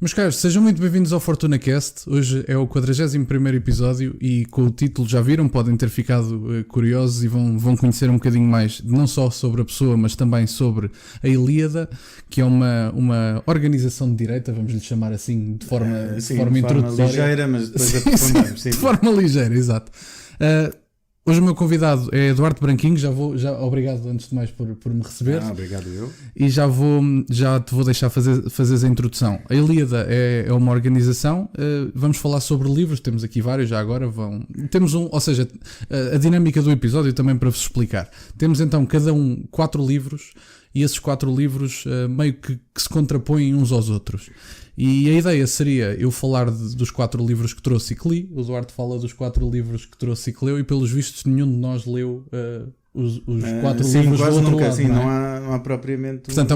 Meus caros, sejam muito bem-vindos ao FortunaCast. Hoje é o 41º episódio e com o título já viram, podem ter ficado curiosos e vão conhecer um bocadinho mais, não só sobre a pessoa, mas também sobre a Ilíada, que é uma organização de direita, vamos lhe chamar assim, de forma introdutória. Ligeira, mas depois aprofundamos. De forma ligeira, exato. Hoje o meu convidado é Eduardo Branquinho, obrigado antes de mais por me receber. Obrigado eu. E já te vou deixar fazer a introdução. A Ilíada é uma organização, vamos falar sobre livros, temos aqui vários já agora, temos a dinâmica do episódio também para vos explicar. Temos então cada um 4 livros e esses 4 livros meio que se contrapõem uns aos outros. E a ideia seria eu falar dos 4 livros que trouxe e que li, o Duarte fala dos 4 livros que trouxe e que leu, e pelos vistos nenhum de nós leu os 4 livros do outro nunca, lado. sim, não é propriamente. Portanto,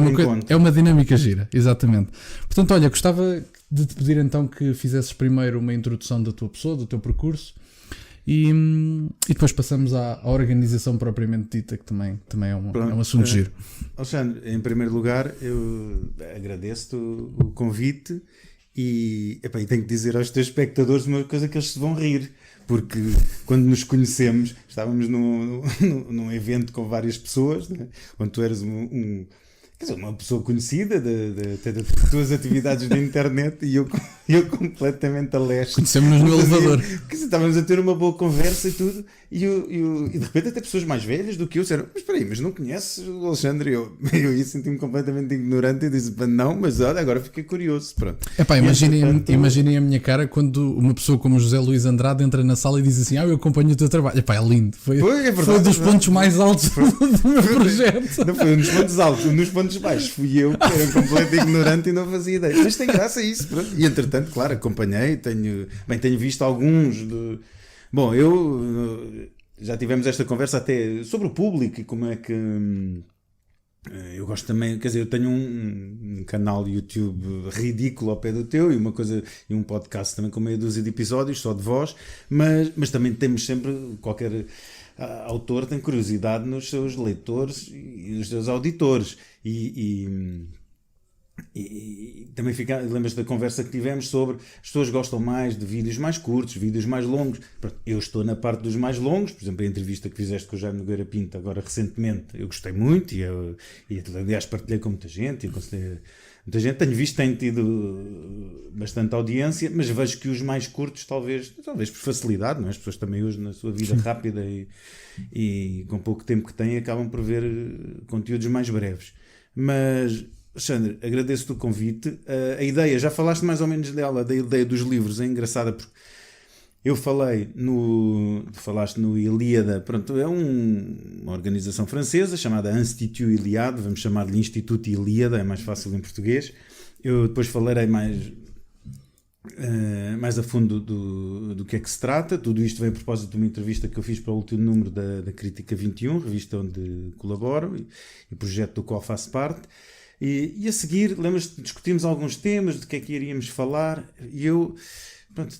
é uma dinâmica gira, exatamente. Portanto, olha, gostava de te pedir então que fizesses primeiro uma introdução da tua pessoa, do teu percurso, e depois passamos à organização propriamente dita, que também é um assunto giro. Alexandre, em primeiro lugar, eu agradeço-te o convite e tenho que dizer aos teus espectadores uma coisa que eles se vão rir, porque quando nos conhecemos, estávamos num evento com várias pessoas, né? Onde tu eras uma pessoa conhecida das tuas atividades na internet e eu completamente a leste. Conhecemos-nos no elevador. Estávamos a ter uma boa conversa e tudo, e de repente até pessoas mais velhas do que eu disseram: mas espera aí, mas não conheces o Alexandre? Eu senti-me completamente ignorante e disse: não, mas olha, agora fiquei curioso. Pronto. Imaginem a minha cara quando uma pessoa como José Luís Andrade entra na sala e diz assim: eu acompanho o teu trabalho. É lindo. Foi dos pontos mais altos do meu projeto. Não foi um dos pontos altos, um dos pontos baixos fui eu, que era completamente ignorante e não fazia ideia. Mas tem graça isso. Pronto. E entretanto, claro, acompanhei, tenho visto alguns. Bom, já tivemos esta conversa até sobre o público e como é que. Eu gosto também, quer dizer, eu tenho um canal YouTube ridículo ao pé do teu e um podcast também com meia dúzia de episódios, só de voz, mas também temos sempre, qualquer autor tem curiosidade nos seus leitores e nos seus auditores e também lembras da conversa que tivemos sobre as pessoas gostam mais de vídeos mais curtos, vídeos mais longos. Eu estou na parte dos mais longos, por exemplo a entrevista que fizeste com o Jaime Nogueira Pinto agora recentemente, eu gostei muito e aliás partilhei com muita gente e aconselhei muita gente, tenho tido bastante audiência, mas vejo que os mais curtos talvez por facilidade, não é? As pessoas também hoje na sua vida rápida e com pouco tempo que têm acabam por ver conteúdos mais breves. Mas Alexandre, agradeço-te o convite. A ideia, já falaste mais ou menos dela, da ideia dos livros, é engraçada porque eu falaste no Ilíada, pronto, é uma organização francesa chamada Institut Iliade, vamos chamar-lhe Instituto Ilíada, é mais fácil em português. Eu depois falarei mais a fundo do que é que se trata. Tudo isto vem a propósito de uma entrevista que eu fiz para o último número da Crítica 21, revista onde colaboro e projeto do qual faço parte. E a seguir, lembras-te, discutimos alguns temas, de que é que iríamos falar, e eu,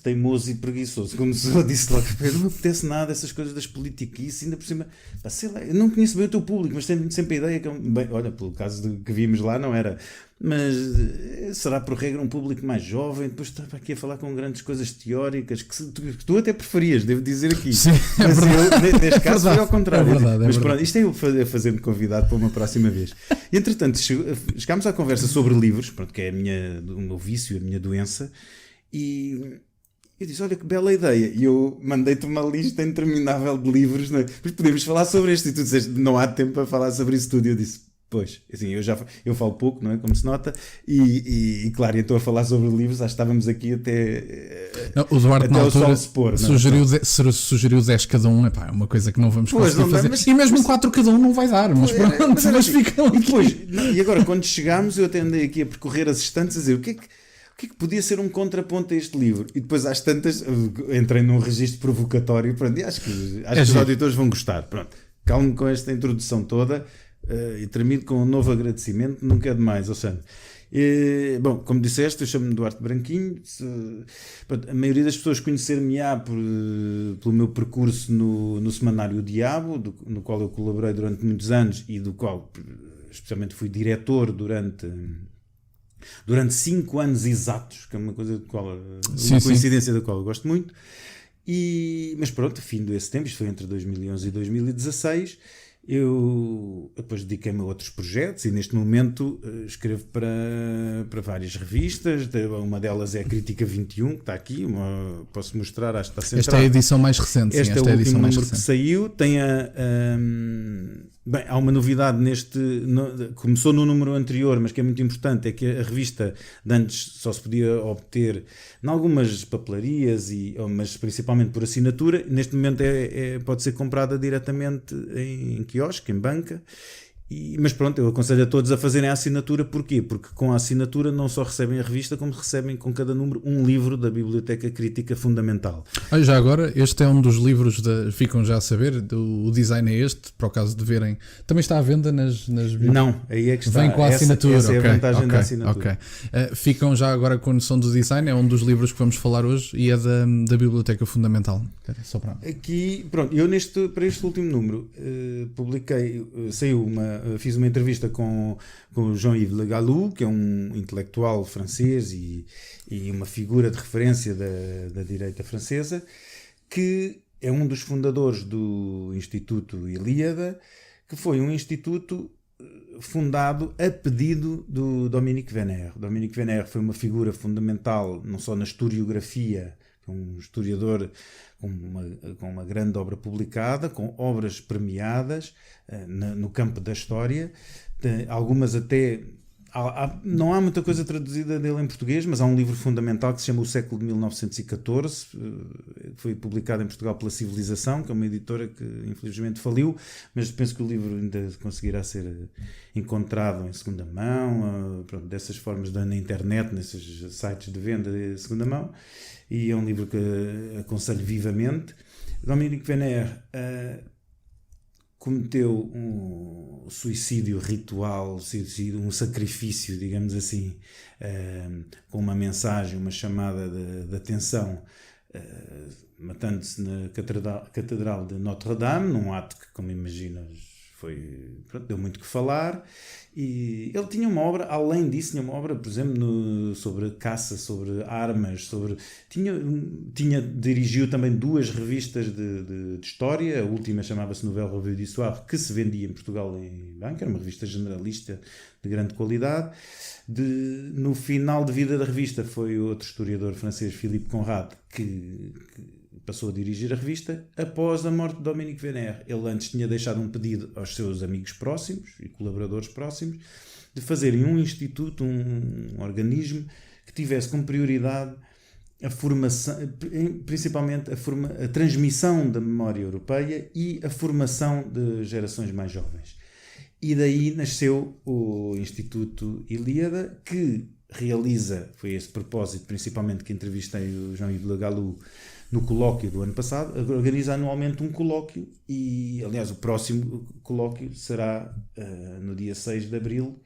teimoso e preguiçoso, como eu disse logo, não me apetece nada essas coisas das politiquices, ainda por cima, sei lá, eu não conheço bem o teu público, mas tenho sempre a ideia que, olha, pelo caso que vimos lá, não era, mas será por regra um público mais jovem, depois estava aqui a falar com grandes coisas teóricas, que tu até preferias, devo dizer aqui. Sim, mas eu, neste caso, foi ao contrário. Mas pronto, isto é eu fazer-me convidado para uma próxima vez. E, entretanto, chegámos à conversa sobre livros, que é o meu vício, a minha doença, e eu disse: olha que bela ideia. E eu mandei-te uma lista interminável de livros, não é? Mas podemos falar sobre isto. E tu disseste: não há tempo para falar sobre isso tudo. E eu disse: pois, assim, eu falo pouco, não é? Como se nota, e claro, então a falar sobre livros, acho que estávamos aqui até o Duarte até na o sol altura se pôr. Sugeriu 10 cada um, é uma coisa que não vamos conseguir fazer. E mesmo 4 cada um não vai dar, mas pronto, mas ficam aqui. E agora, quando chegámos, eu até andei aqui a percorrer as estantes a dizer o que é que podia ser um contraponto a este livro, e depois às tantas entrei num registro provocatório, pronto, e acho que os auditores vão gostar. Pronto, calmo com esta introdução toda. E termino com um novo agradecimento, nunca é demais, Alexandre. Bom, como disseste, eu chamo-me Duarte Branquinho. A maioria das pessoas conhecer-me-á pelo meu percurso no Semanário O Diabo, no qual eu colaborei durante muitos anos e do qual especialmente fui diretor durante durante 5 anos exatos, que é uma coisa Sim, uma coincidência da qual eu gosto muito. Mas pronto, fim desse tempo, isto foi entre 2011 e 2016, eu depois dediquei-me a outros projetos e neste momento escrevo para várias revistas. Uma delas é a Crítica 21, que está aqui, posso mostrar, acho que está centrada. Esta é a edição mais recente. Este sim, é o a último edição mais número que recente. saiu. Bem, há uma novidade começou no número anterior, mas que é muito importante, é que a revista de antes só se podia obter em algumas papelarias, mas principalmente por assinatura. Neste momento pode ser comprada diretamente em quiosque, em banca. Mas pronto, eu aconselho a todos a fazerem a assinatura. Porquê? Porque com a assinatura não só recebem a revista, como recebem com cada número um livro da Biblioteca Crítica Fundamental. Já agora, este é um dos livros, ficam já a saber, o design é este, para o caso de verem. Também está à venda nas Não, aí é que está. Vem com a assinatura. Essa é a vantagem da assinatura. Ficam já agora com a noção do design, é um dos livros que vamos falar hoje e é da Biblioteca Fundamental. Só para... Aqui, pronto, eu para este último número fiz uma entrevista com o Jean-Yves Le Gallou, que é um intelectual francês e uma figura de referência da direita francesa, que é um dos fundadores do Instituto Ilíada, que foi um instituto fundado a pedido do Dominique Venner. Dominique Venner foi uma figura fundamental não só na historiografia, um historiador com uma grande obra publicada, com obras premiadas no campo da história, algumas até... não há muita coisa traduzida dele em português, mas há um livro fundamental que se chama O Século de 1914, que foi publicado em Portugal pela Civilização, que é uma editora que infelizmente faliu, mas penso que o livro ainda conseguirá ser encontrado em segunda mão, dessas formas na internet, nesses sites de venda de segunda mão, e é um livro que aconselho vivamente. Dominique Venner cometeu um suicídio ritual, um sacrifício, digamos assim, com uma mensagem, uma chamada de atenção, matando-se na Catedral de Notre-Dame, num ato que, como imaginas, deu muito que falar. E ele tinha uma obra, além disso, tinha uma obra, por exemplo, sobre caça, sobre armas, dirigiu também 2 revistas de história. A última chamava-se Nouvelle Revue d'Histoire, que se vendia em Portugal em banca, era uma revista generalista de grande qualidade. No final de vida da revista foi outro historiador francês, Philippe Conrad, que passou a dirigir a revista após a morte de Dominique Venner. Ele antes tinha deixado um pedido aos seus amigos próximos e colaboradores próximos de fazerem um instituto, um organismo que tivesse como prioridade a formação, principalmente a transmissão da memória europeia e a formação de gerações mais jovens. E daí nasceu o Instituto Ilíada, que foi esse propósito principalmente que entrevistei o Jean-Yves Le Gallou no colóquio do ano passado. Organiza anualmente um colóquio e, aliás, o próximo colóquio será no dia 6 de abril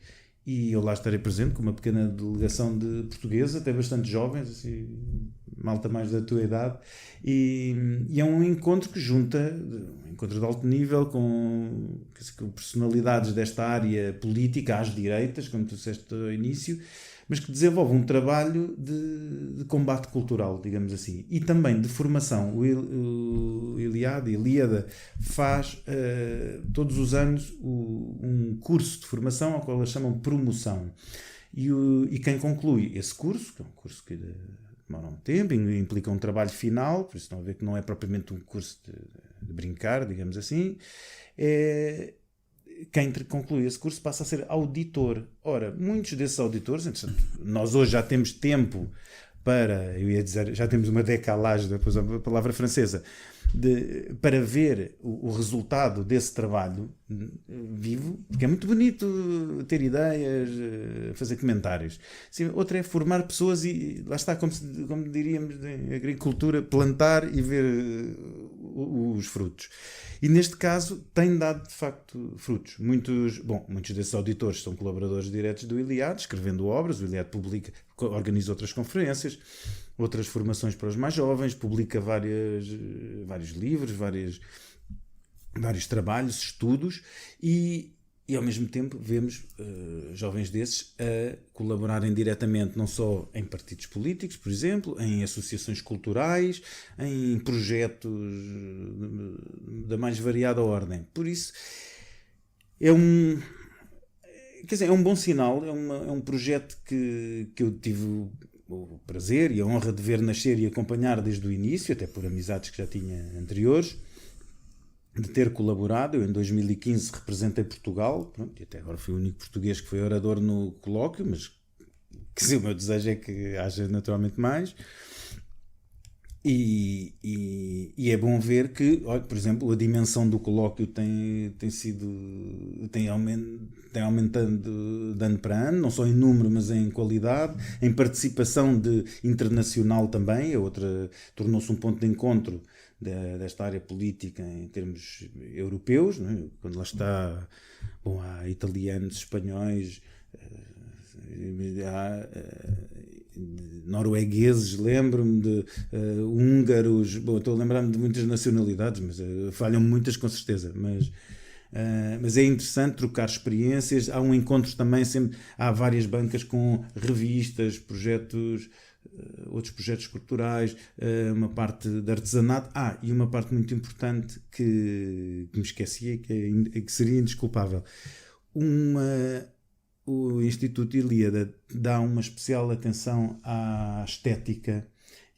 e eu lá estarei presente com uma pequena delegação de portuguesa, até bastante jovens, assim, malta mais da tua idade, e é um encontro que junta, um encontro de alto nível com personalidades desta área política às direitas, como tu disseste ao início, mas que desenvolve um trabalho de combate cultural, digamos assim, e também de formação. O Ilíada faz todos os anos um curso de formação ao qual eles chamam promoção. E quem conclui esse curso, que é um curso que demora um tempo, implica um trabalho final, por isso estão a ver que não é propriamente um curso de brincar, digamos assim, quem conclui esse curso passa a ser auditor. Ora, muitos desses auditores, nós hoje já temos tempo para, eu ia dizer, já temos uma décalage, depois a palavra francesa, para ver o resultado desse trabalho vivo, porque é muito bonito ter ideias, fazer comentários. Sim, outra é formar pessoas e, lá está, como diríamos em agricultura, plantar e ver os frutos. E neste caso tem dado de facto frutos. Muitos desses auditores são colaboradores diretos do Iliad, escrevendo obras. O Iliad organiza outras conferências, outras formações para os mais jovens, publica vários livros, vários trabalhos, estudos, e E ao mesmo tempo vemos jovens desses a colaborarem diretamente não só em partidos políticos, por exemplo, em associações culturais, em projetos da mais variada ordem. Por isso é um bom sinal, é um projeto que eu tive o prazer e a honra de ver nascer e acompanhar desde o início, até por amizades que já tinha anteriores, de ter colaborado. Eu em 2015 representei Portugal, pronto, e até agora fui o único português que foi orador no colóquio, mas o meu desejo é que haja naturalmente mais. E é bom ver que, olha, por exemplo, a dimensão do colóquio tem aumentando de ano para ano, não só em número, mas em qualidade, em participação internacional também. Tornou-se um ponto de encontro desta área política em termos europeus, não é? Quando lá está, bom, há italianos, espanhóis, há noruegueses, lembro-me de húngaros, bom, estou a lembrar-me de muitas nacionalidades, mas falham muitas com certeza, mas é interessante trocar experiências. Há um encontro também, sempre há várias bancas com revistas, projetos, outros projetos culturais, uma parte de artesanato, e uma parte muito importante que me esquecia, que seria indesculpável. O Instituto Ilíada dá uma especial atenção à estética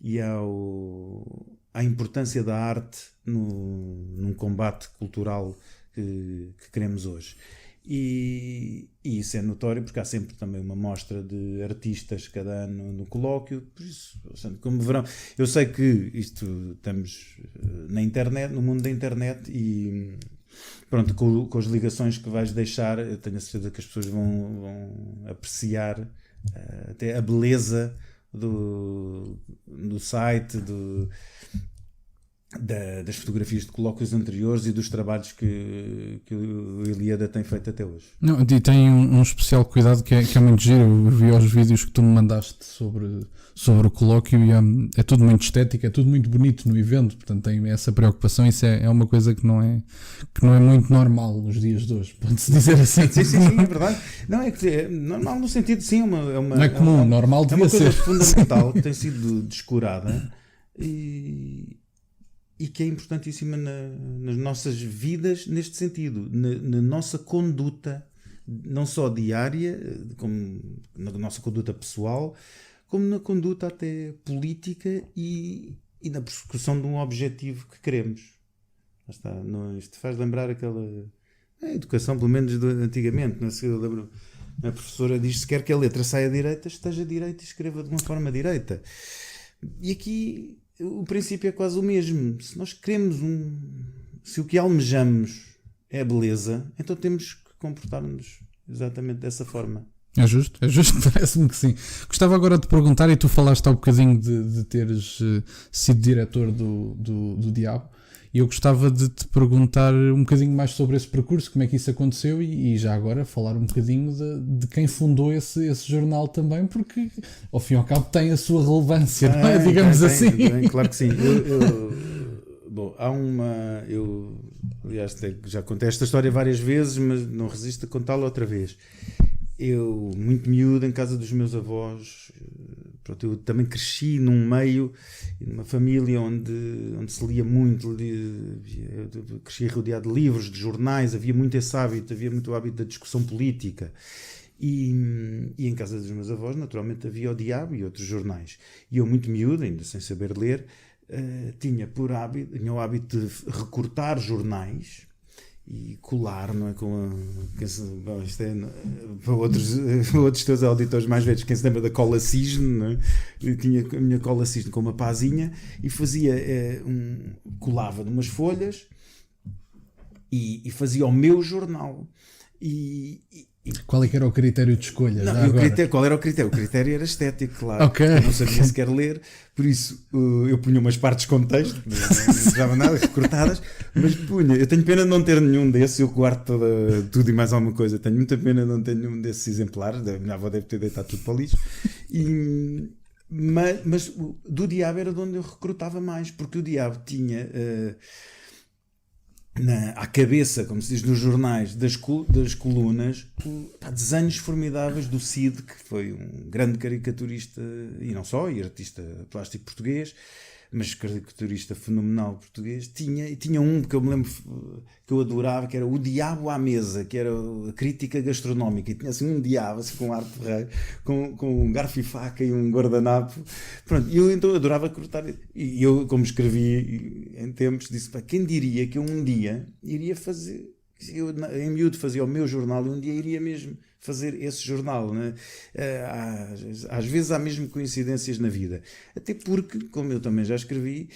e à importância da arte num combate cultural que queremos hoje. E isso é notório porque há sempre também uma mostra de artistas cada ano no colóquio. Por isso, como verão, eu sei que estamos na internet, no mundo da internet, e pronto, com as ligações que vais deixar, eu tenho a certeza que as pessoas vão apreciar até a beleza do site, das fotografias de colóquios anteriores e dos trabalhos que o Ilíada tem feito até hoje. Não, e tem um especial cuidado que é muito giro. Eu vi os vídeos que tu me mandaste sobre o colóquio e é tudo muito estético, é tudo muito bonito no evento, portanto tem essa preocupação. Isso é uma coisa que não é muito normal nos dias de hoje, pode-se dizer assim. Sim, é verdade. Não, é normal no sentido, sim, não é comum, normal devia ser. É uma coisa fundamental que tem sido descurada e que é importantíssima nas nossas vidas, neste sentido, na nossa conduta, não só diária, como na nossa conduta pessoal, como na conduta até política e na persecução de um objetivo que queremos. Isto faz lembrar aquela educação, pelo menos antigamente, não sei, eu lembro, a professora diz: se quer que a letra saia direita, esteja direita e escreva de uma forma direita. E aqui o princípio é quase o mesmo. Se nós queremos se o que almejamos é beleza, então temos que comportar-nos exatamente dessa forma. É justo, parece-me que sim. Gostava agora de perguntar, e tu falaste há um bocadinho de teres sido diretor do Diabo, e eu gostava de te perguntar um bocadinho mais sobre esse percurso, como é que isso aconteceu, e já agora falar um bocadinho de quem fundou esse jornal também, porque ao fim e ao cabo tem a sua relevância, não é? Digamos assim. Claro que sim. Bom, eu aliás já contei esta história várias vezes, mas não resisto a contá-la outra vez. Eu, muito miúdo, em casa dos meus avós, pronto, eu também cresci num meio, numa família onde se lia muito, eu cresci rodeado de livros, de jornais, havia muito esse hábito, havia muito o hábito da discussão política. E em casa dos meus avós, naturalmente, havia o Diabo e outros jornais. E eu, muito miúdo, ainda sem saber ler, tinha o hábito de recortar jornais e colar, não é? Isto é para outros teus auditores mais velhos, quem se lembra da cola cisne, não é? Eu tinha a minha cola cisne com uma pazinha e fazia colava numas folhas e fazia o meu jornal. Qual é que era o critério de escolha? Qual era o critério? O critério era estético, claro. Okay. Eu não sabia sequer ler, por isso eu punha umas partes com texto, não precisava nada, recortadas, mas punha. Eu tenho pena de não ter nenhum desses, eu guardo tudo e mais alguma coisa. Tenho muita pena de não ter nenhum desses exemplares, a minha avó deve ter deitado tudo para o lixo. Mas do Diabo era de onde eu recrutava mais, porque o Diabo tinha à cabeça, como se diz nos jornais, das colunas, desenhos formidáveis do Cid, que foi um grande caricaturista, e não só, e artista plástico português, mas caricaturista fenomenal português. Tinha um que eu me lembro que eu adorava, que era O Diabo à Mesa, que era a crítica gastronómica, e tinha assim um diabo assim, com um ar porreiro, com um garfo e faca e um guardanapo. Pronto, e eu então adorava cortar, e eu, como escrevi em tempos, disse: quem diria que eu um dia iria fazer, eu em miúdo fazia o meu jornal e um dia iria mesmo fazer esse jornal, né? Às vezes há mesmo coincidências na vida, até porque, como eu também já escrevi,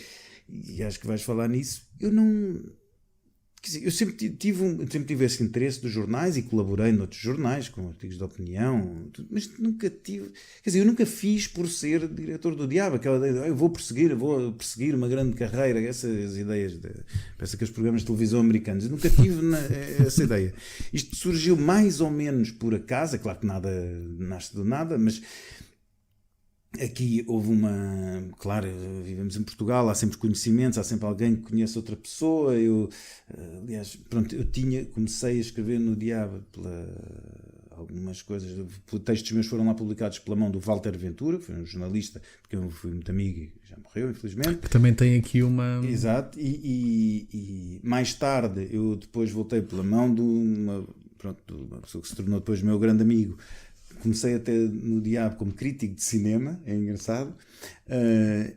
e acho que vais falar nisso, eu não... Quer dizer, eu sempre tive esse interesse dos jornais e colaborei noutros jornais com artigos de opinião, mas nunca tive, quer dizer, eu nunca fiz por ser diretor do Diabo, aquela ideia de eu vou perseguir uma grande carreira, essas ideias, parece aqueles programas de televisão americanos, eu nunca tive essa ideia. Isto surgiu mais ou menos por acaso, é claro que nada nasce do nada, mas aqui houve claro, vivemos em Portugal, há sempre conhecimentos, há sempre alguém que conhece outra pessoa. Aliás, pronto, comecei a escrever no Diabo algumas coisas, textos meus foram lá publicados pela mão do Walter Ventura, que foi um jornalista, porque eu fui muito amigo e já morreu, infelizmente. Que também tem aqui uma... Exato, e mais tarde eu depois voltei pela mão de uma pessoa que se tornou depois meu grande amigo. Comecei até no Diabo como crítico de cinema, é engraçado,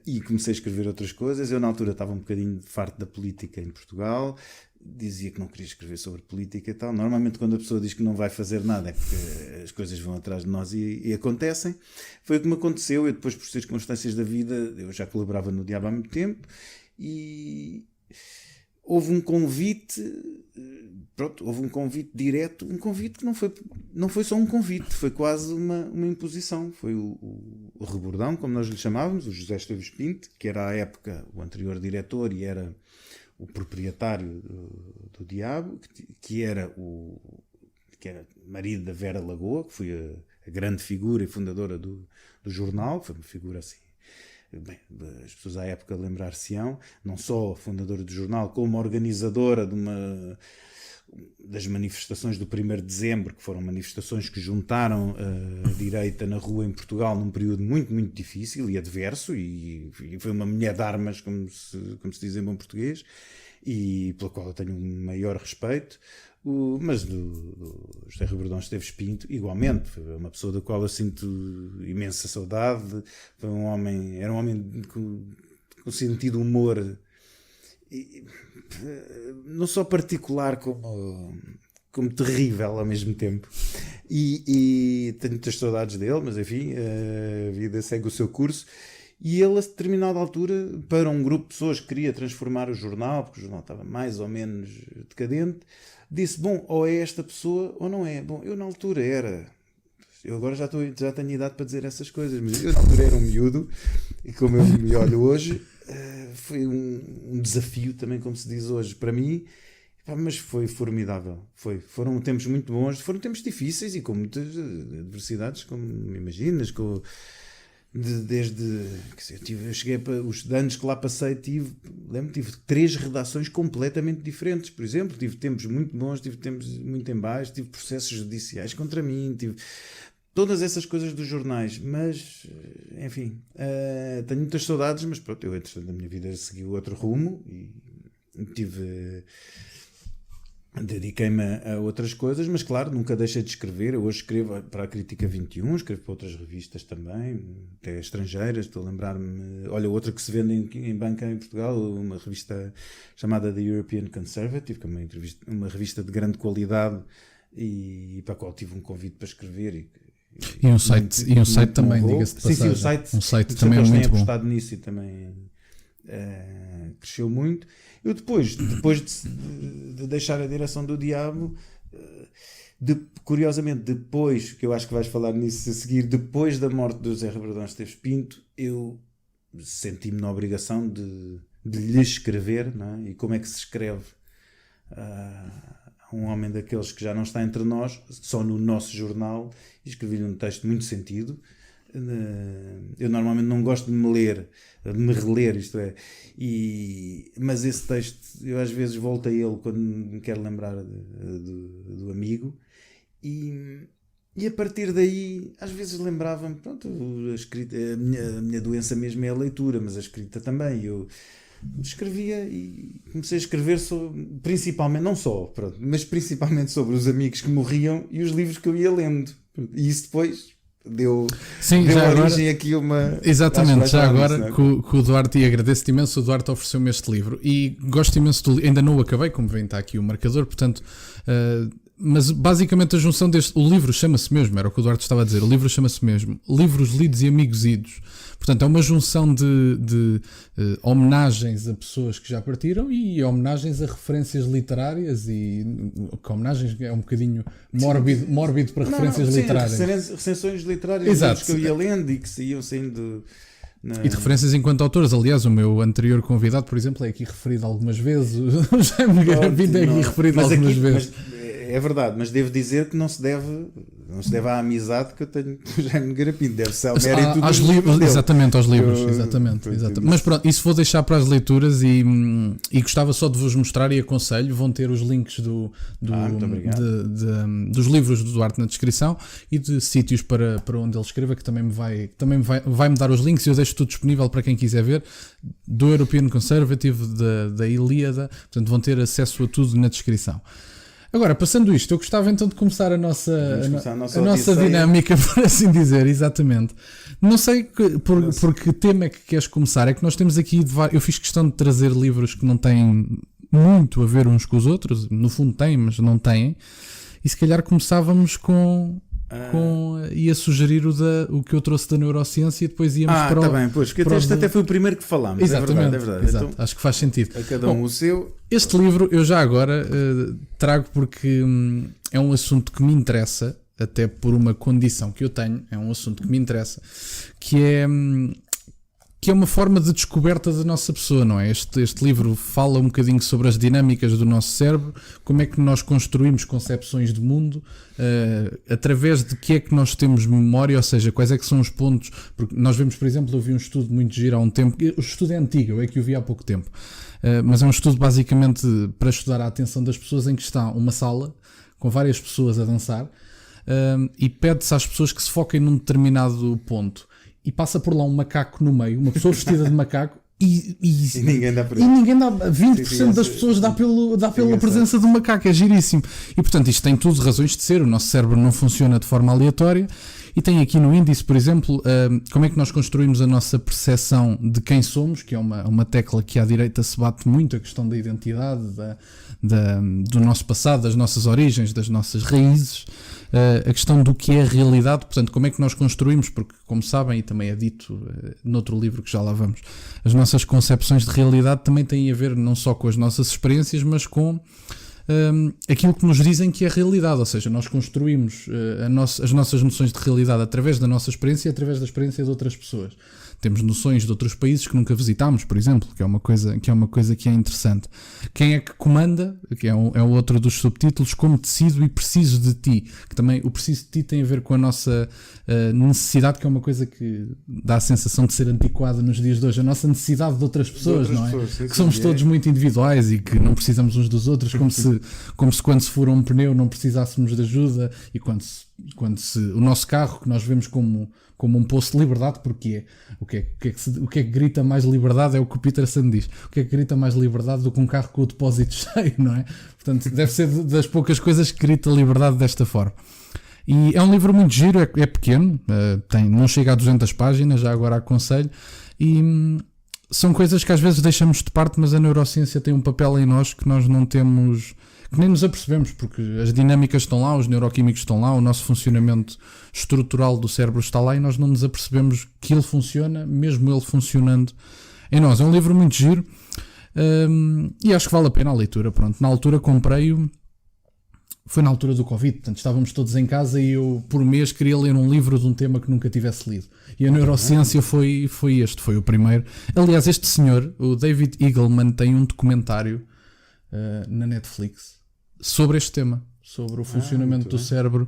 e comecei a escrever outras coisas. Eu na altura estava um bocadinho farto da política em Portugal, dizia que não queria escrever sobre política e tal. Normalmente quando a pessoa diz que não vai fazer nada é porque as coisas vão atrás de nós e acontecem. Foi o que me aconteceu. Eu depois, por circunstâncias da vida, eu já colaborava no Diabo há muito tempo e houve um convite... houve um convite direto, um convite que não foi só um convite, foi quase uma imposição. Foi o Rebordão, como nós lhe chamávamos, o José Esteves Pinto, que era à época o anterior diretor e era o proprietário do Diabo, que era marido da Vera Lagoa, que foi a grande figura e fundadora do jornal, foi uma figura assim. Bem, as pessoas à época lembrar-se-ão, não só fundadora do jornal, como organizadora das manifestações do 1º de dezembro, que foram manifestações que juntaram a direita na rua em Portugal num período muito, muito difícil e adverso, e foi uma mulher de armas, como se diz em bom português, e pela qual eu tenho um maior respeito. Mas do José Rebordão Esteves Pinto, igualmente, foi uma pessoa da qual eu sinto imensa saudade. Era um homem com sentido de humor, não só particular como terrível ao mesmo tempo, e tenho muitas saudades dele, mas enfim, a vida segue o seu curso. E ele, a determinada altura, para um grupo de pessoas que queria transformar o jornal, porque o jornal estava mais ou menos decadente, disse: bom, ou é esta pessoa ou não é. Bom, eu na altura eu agora já tenho idade para dizer essas coisas, mas eu na altura era um miúdo, e como eu me olho hoje, foi um desafio também, como se diz hoje, para mim, mas foi formidável. Foram tempos muito bons, foram tempos difíceis e com muitas adversidades, como imaginas, eu cheguei para os anos que lá passei, tive 3 redações completamente diferentes. Por exemplo, tive tempos muito bons, tive tempos muito em baixo, tive processos judiciais contra mim, tive todas essas coisas dos jornais, mas enfim, tenho muitas saudades, mas pronto, eu entretanto a minha vida seguiu outro rumo e dediquei-me a outras coisas, mas claro, nunca deixei de escrever. Eu hoje escrevo para a Crítica 21, escrevo para outras revistas também, até estrangeiras. Estou a lembrar-me, olha, outra que se vende em banca em Portugal, uma revista chamada The European Conservative, que é uma revista de grande qualidade e para a qual tive um convite para escrever. E um site também, diga-se de passagem. Sim, o site. Um site também é muito bom. Apostado nisso e também cresceu muito. Eu depois de deixar a direção do Diabo, curiosamente, depois, que eu acho que vais falar nisso a seguir, depois da morte do José Rebordão Esteves Pinto, eu senti-me na obrigação de lhe escrever, não é? E como é que se escreve um homem daqueles que já não está entre nós, só no nosso jornal, e escrevi-lhe um texto muito sentido, eu normalmente não gosto de me reler, isto é, mas esse texto eu às vezes volto a ele quando me quero lembrar do amigo, e a partir daí às vezes lembrava-me, pronto, a escrita, a minha doença mesmo é a leitura, mas a escrita também. Eu escrevia e comecei a escrever principalmente, não só, pronto, mas principalmente sobre os amigos que morriam e os livros que eu ia lendo. E isso depois deu origem aqui uma... Exatamente, já agora com o Duarte, e agradeço-te imenso, o Duarte ofereceu-me este livro e gosto imenso ainda não o acabei, como vem, está aqui o marcador, portanto... mas basicamente a junção o livro chama-se mesmo, era o que o Duarte estava a dizer, o livro chama-se mesmo Livros Lidos e Amigos Idos. Portanto, é uma junção de homenagens a pessoas que já partiram e homenagens a referências literárias, e que homenagens é um bocadinho mórbido para referências literárias. Recensões literárias. Exato. Que eu ia lendo e que saíam saindo... E de referências enquanto autores. Aliás, o meu anterior convidado, por exemplo, é aqui referido algumas vezes. O Jaime Garapinto é aqui referido algumas vezes. É verdade, mas devo dizer que não se deve à amizade que eu tenho com o Jaime Garapinto, deve-se ao mérito dos livros dele. Exatamente, aos livros, exatamente. Mas pronto, isso vou deixar para as leituras e gostava só de vos mostrar e aconselho, vão ter os links dos livros do Duarte na descrição e de sítios para onde ele escreva, que também vai-me dar os links, e eu deixo tudo disponível para quem quiser ver, do European Conservative, da Ilíada, portanto vão ter acesso a tudo na descrição. Agora, passando isto, eu gostava então de começar a nossa dinâmica, por assim dizer, exatamente. Não sei por que tema é que queres começar, é que nós temos aqui, eu fiz questão de trazer livros que não têm muito a ver uns com os outros, no fundo têm, mas não têm, e se calhar começávamos ia sugerir o que eu trouxe da neurociência e depois íamos para o... Está bem, pois, porque este até foi o primeiro que falámos. Exatamente, é verdade. Exato. Então, acho que faz sentido. A cada um o seu. Este livro eu já agora trago porque é um assunto que me interessa, até por uma condição que eu tenho, é um assunto que me interessa, que é uma forma de descoberta da nossa pessoa, não é? Este livro fala um bocadinho sobre as dinâmicas do nosso cérebro, como é que nós construímos concepções de mundo, através de que é que nós temos memória, ou seja, quais é que são os pontos, porque nós vemos, por exemplo, eu vi um estudo muito giro há um tempo, o estudo é antigo, eu é que o vi há pouco tempo, mas é um estudo basicamente para estudar a atenção das pessoas, em que está uma sala com várias pessoas a dançar, e pede-se às pessoas que se foquem num determinado ponto. E passa por lá um macaco no meio, uma pessoa vestida de macaco, e ninguém dá por isso. E ninguém dá, 20% das pessoas dá pela presença do macaco, é giríssimo. E portanto isto tem tudo razões de ser, o nosso cérebro não funciona de forma aleatória, e tem aqui no índice, por exemplo, como é que nós construímos a nossa percepção de quem somos, que é uma tecla que à direita se bate muito, a questão da identidade, do nosso passado, das nossas origens, das nossas raízes, a questão do que é a realidade, portanto, como é que nós construímos, porque, como sabem, e também é dito noutro livro que já lá vamos, as nossas concepções de realidade também têm a ver não só com as nossas experiências, mas com aquilo que nos dizem que é realidade, ou seja, nós construímos as nossas noções de realidade através da nossa experiência e através da experiência de outras pessoas. Temos noções de outros países que nunca visitámos, por exemplo, que é uma coisa que é interessante. Quem é que comanda, que é o outro dos subtítulos, como decido e preciso de ti, que também o preciso de ti tem a ver com a nossa necessidade, que é uma coisa que dá a sensação de ser antiquada nos dias de hoje, a nossa necessidade de outras pessoas, não é? Sim, que somos todos muito individuais e que não precisamos uns dos outros, como se quando se fura um pneu não precisássemos de ajuda, e quando o nosso carro, que nós vemos como um poço de liberdade, porque o que é que grita mais liberdade, é o que o Peterson diz, o que é que grita mais liberdade do que um carro com o depósito cheio, não é? Portanto, deve ser das poucas coisas que grita liberdade desta forma. E é um livro muito giro, é pequeno, não chega a 200 páginas, já agora aconselho, e são coisas que às vezes deixamos de parte, mas a neurociência tem um papel em nós que nós não temos, que nem nos apercebemos, porque as dinâmicas estão lá, os neuroquímicos estão lá, o nosso funcionamento estrutural do cérebro está lá, e nós não nos apercebemos que ele funciona, mesmo ele funcionando em nós. É um livro muito giro, e acho que vale a pena a leitura. Pronto, na altura comprei-o, foi na altura do Covid, portanto estávamos todos em casa e eu por mês queria ler um livro de um tema que nunca tivesse lido, e a neurociência foi o primeiro. Aliás, este senhor, o David Eagleman, tem um documentário na Netflix sobre este tema, sobre o funcionamento muito do bem. cérebro.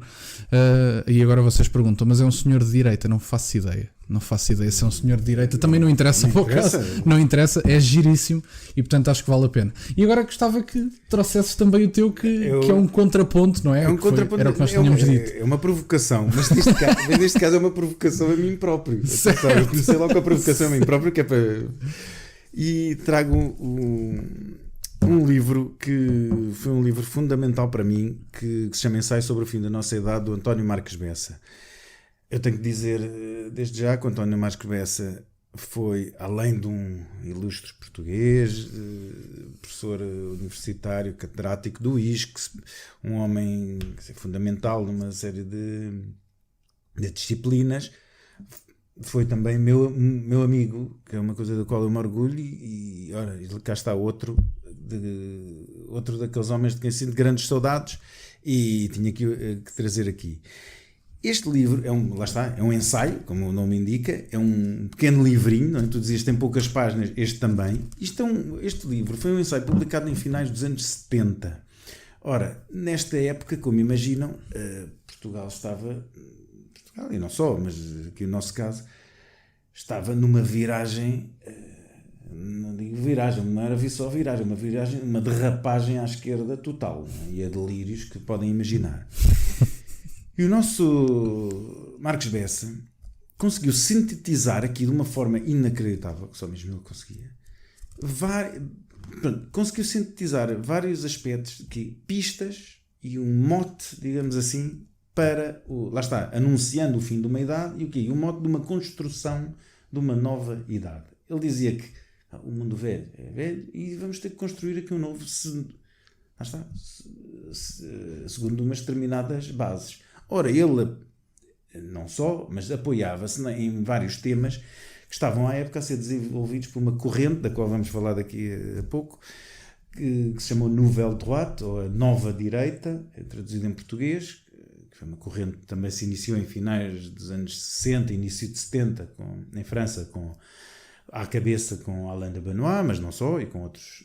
E agora vocês perguntam, mas é um senhor de direita? Não faço ideia. Não faço ideia se é um senhor de direita. Também não interessa para o caso. Não interessa, é giríssimo e portanto acho que vale a pena. E agora gostava que trouxesses também o teu, que é um contraponto, não é? É um contraponto, era o que nós tínhamos dito. É uma provocação, mas neste caso é uma provocação a mim próprio. Atenção, eu comecei logo com a provocação a mim próprio, que é para... E trago um livro que foi um livro fundamental para mim, que se chama Ensaio sobre o Fim da Nossa Idade, do António Marques Bessa. Eu tenho que dizer desde já que o António Marques Bessa foi, além de um ilustre português, professor universitário, catedrático do ISCS, um homem fundamental numa série de disciplinas, foi também meu amigo, que é uma coisa da qual eu me orgulho, e ora, cá está outro daqueles homens de quem sinto grandes saudades, e tinha que trazer aqui. Este livro é um ensaio, como o nome indica, é um pequeno livrinho, não é? Tu dizias que tem poucas páginas, este também. Este livro foi um ensaio publicado em finais dos anos 70. Ora, nesta época, como imaginam, Portugal, e não só, mas aqui no nosso caso, estava numa viragem, não digo viragem, não era só viragem, uma derrapagem à esquerda total, não é? E a delírios que podem imaginar. E o nosso Marques Bessa conseguiu sintetizar aqui de uma forma inacreditável, que só mesmo ele conseguia, conseguiu sintetizar vários aspectos, pistas e um mote, digamos assim, para lá está, anunciando o fim de uma idade e o mote de uma construção de uma nova idade. Ele dizia que o mundo velho é velho e vamos ter que construir aqui um novo, segundo umas determinadas bases. Ora, ele não só, mas apoiava-se em vários temas que estavam à época a ser desenvolvidos por uma corrente, da qual vamos falar daqui a pouco, que se chamou Nouvelle Droite, ou a Nova Direita, traduzido em português, que foi uma corrente que também se iniciou em finais dos anos 60, início de 70, em França, à cabeça com Alain de Benoist, mas não só, e com outros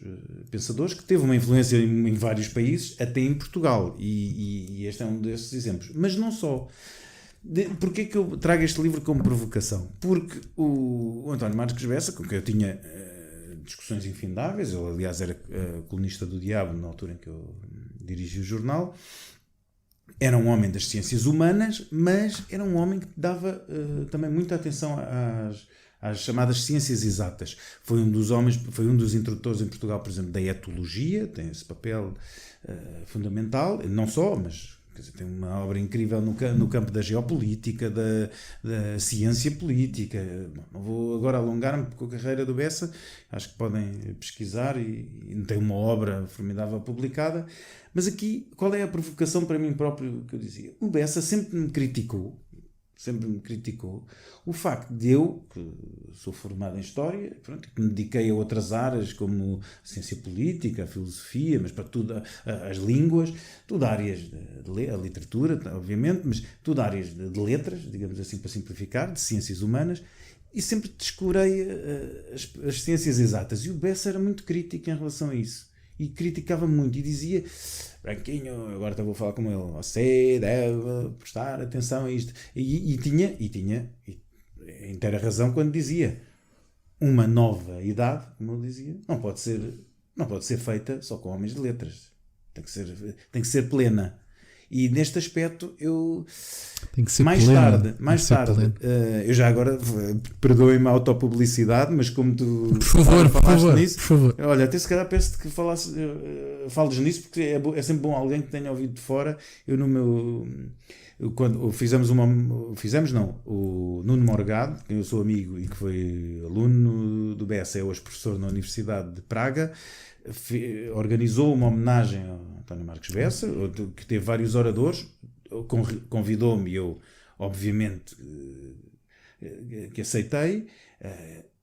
pensadores, que teve uma influência em vários países, até em Portugal, e este é um desses exemplos. Mas não só. Porquê que eu trago este livro como provocação? Porque o António Marques Bessa, com quem eu tinha discussões infindáveis, ele aliás era colunista do Diabo na altura em que eu dirigi o jornal, era um homem das ciências humanas, mas era um homem que dava também muita atenção às chamadas ciências exatas. Foi um dos introdutores em Portugal, por exemplo, da etologia, tem esse papel fundamental, não só, mas quer dizer, tem uma obra incrível no campo da geopolítica, da ciência política. Bom, não vou agora alongar-me com a carreira do Bessa, acho que podem pesquisar e tem uma obra formidável publicada, mas aqui, qual é a provocação para mim próprio que eu dizia? O Bessa sempre me criticou o facto de eu, que sou formado em História, que me dediquei a outras áreas como a ciência política, a filosofia, mas para tudo, as línguas, tudo áreas a literatura, obviamente, mas tudo áreas de letras, digamos assim para simplificar, de ciências humanas, e sempre descurei as ciências exatas. E o Bessa era muito crítico em relação a isso. E criticava muito e dizia: Branquinho, agora vou falar com ele, você deve prestar atenção a isto. E tinha inteira razão quando dizia: uma nova idade, como ele dizia, não pode ser feita só com homens de letras. Tem que ser plena. E neste aspecto eu mais tarde eu já agora perdoem-me a autopublicidade, mas como tu falaste nisso, por favor. Olha, até se calhar peço-te que fales nisso, porque é sempre bom alguém que tenha ouvido de fora. Quando o Nuno Morgado, que eu sou amigo e que foi aluno do Bessa, é hoje professor na Universidade de Praga, organizou uma homenagem ao António Marques Bessa, que teve vários oradores, convidou-me e eu, obviamente, que aceitei,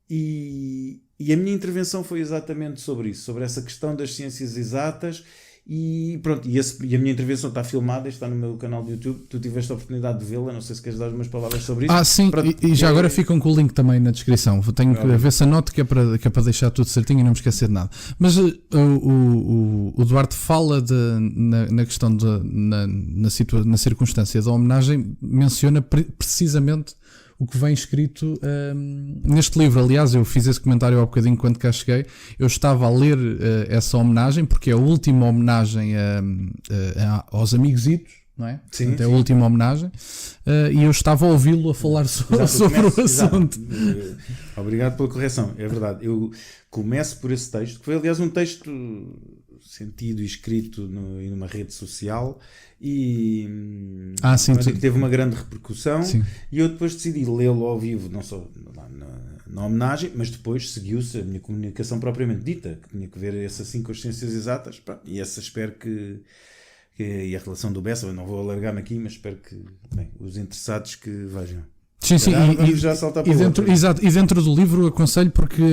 e a minha intervenção foi exatamente sobre isso, sobre essa questão das ciências exatas E pronto, e a minha intervenção está filmada, está no meu canal do YouTube. Tu tiveste a oportunidade de vê-la, não sei se queres dar umas palavras sobre isso. Sim, pronto, e já agora ficam com o link também na descrição. Tenho que ver se anoto que é para deixar tudo certinho e não me esquecer de nada. Mas o Duarte fala na questão na circunstância da homenagem, menciona precisamente o que vem escrito neste livro. Aliás, eu fiz esse comentário há bocadinho quando cá cheguei. Eu estava a ler essa homenagem, porque é a última homenagem aos amigositos, não é? Sim, portanto, é a última homenagem. E eu estava a ouvi-lo a falar sobre o assunto. Obrigado pela correção, é verdade. Eu começo por esse texto, que foi aliás um texto sentido e escrito numa rede social e que teve uma grande repercussão. Sim. E eu depois decidi lê-lo ao vivo, não só lá na homenagem, mas depois seguiu-se a minha comunicação propriamente dita, que tinha que ver essas 5 consciências exatas, e essa espero que e a relação do Bessa, eu não vou alargar-me aqui, mas espero que os interessados que vejam. Sim, e dentro do livro aconselho porque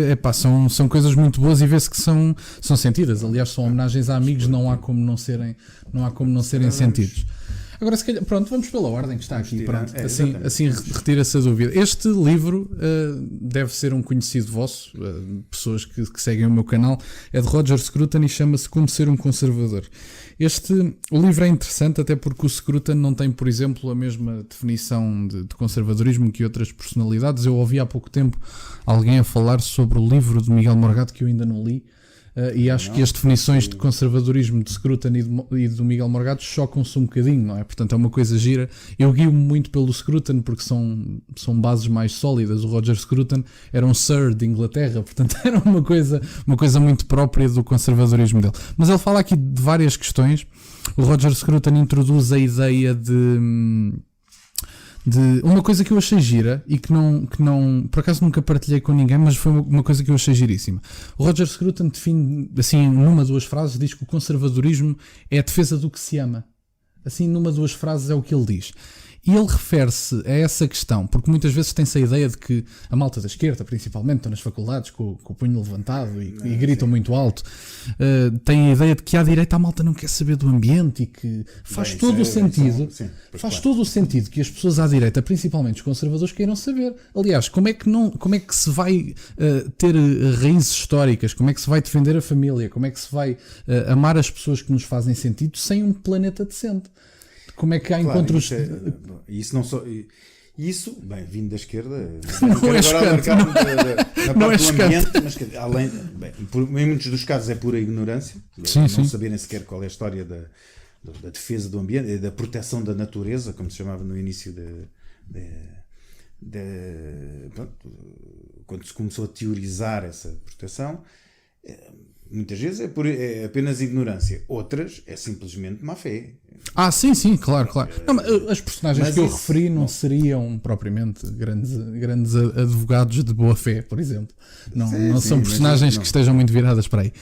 são coisas muito boas e vê-se que são sentidas. Aliás, são homenagens a amigos, não há como não serem sentidos. Agora, se calhar, pronto, vamos pela ordem que está aqui. Pronto, assim retira-se a dúvida. Este livro deve ser um conhecido vosso, pessoas que seguem o meu canal, é de Roger Scruton e chama-se Como Ser um Conservador. O livro é interessante até porque o Scruton não tem, por exemplo, a mesma definição de conservadorismo que outras personalidades. Eu ouvi há pouco tempo alguém a falar sobre o livro de Miguel Morgado que eu ainda não li. E acho que as definições de conservadorismo de Scruton e do Miguel Morgado chocam-se um bocadinho, não é? Portanto, é uma coisa gira. Eu guio-me muito pelo Scruton porque são bases mais sólidas. O Roger Scruton era um Sir de Inglaterra, portanto, era uma coisa muito própria do conservadorismo dele. Mas ele fala aqui de várias questões. O Roger Scruton introduz a ideia de uma coisa que eu achei gira e que não por acaso nunca partilhei com ninguém, mas foi uma coisa que eu achei giríssima. O Roger Scruton define, assim, numa, 2 frases, diz que o conservadorismo é a defesa do que se ama. Assim, numa, 2 frases é o que ele diz. E ele refere-se a essa questão, porque muitas vezes tem-se a ideia de que a malta da esquerda, principalmente, estão nas faculdades com o punho levantado e gritam muito alto. Tem a ideia de que à direita a malta não quer saber do ambiente e que faz todo o sentido. Faz todo o sentido que as pessoas à direita, principalmente os conservadores, queiram saber. Aliás, como é que se vai ter raízes históricas? Como é que se vai defender a família? Como é que se vai amar as pessoas que nos fazem sentido sem um planeta decente? Como é que há encontros... Isso não só... Isso, bem, vindo da esquerda, não é chocante. Não é chocante. Mas além, em muitos dos casos é pura ignorância. Não saberem sequer qual é a história da defesa do ambiente, da proteção da natureza, como se chamava no início quando se começou a teorizar essa proteção. Muitas vezes é apenas ignorância, outras é simplesmente má fé. Sim, claro. Não, as personagens que eu referi não seriam propriamente grandes advogados de boa fé, por exemplo. Não são personagens que estejam muito viradas para aí.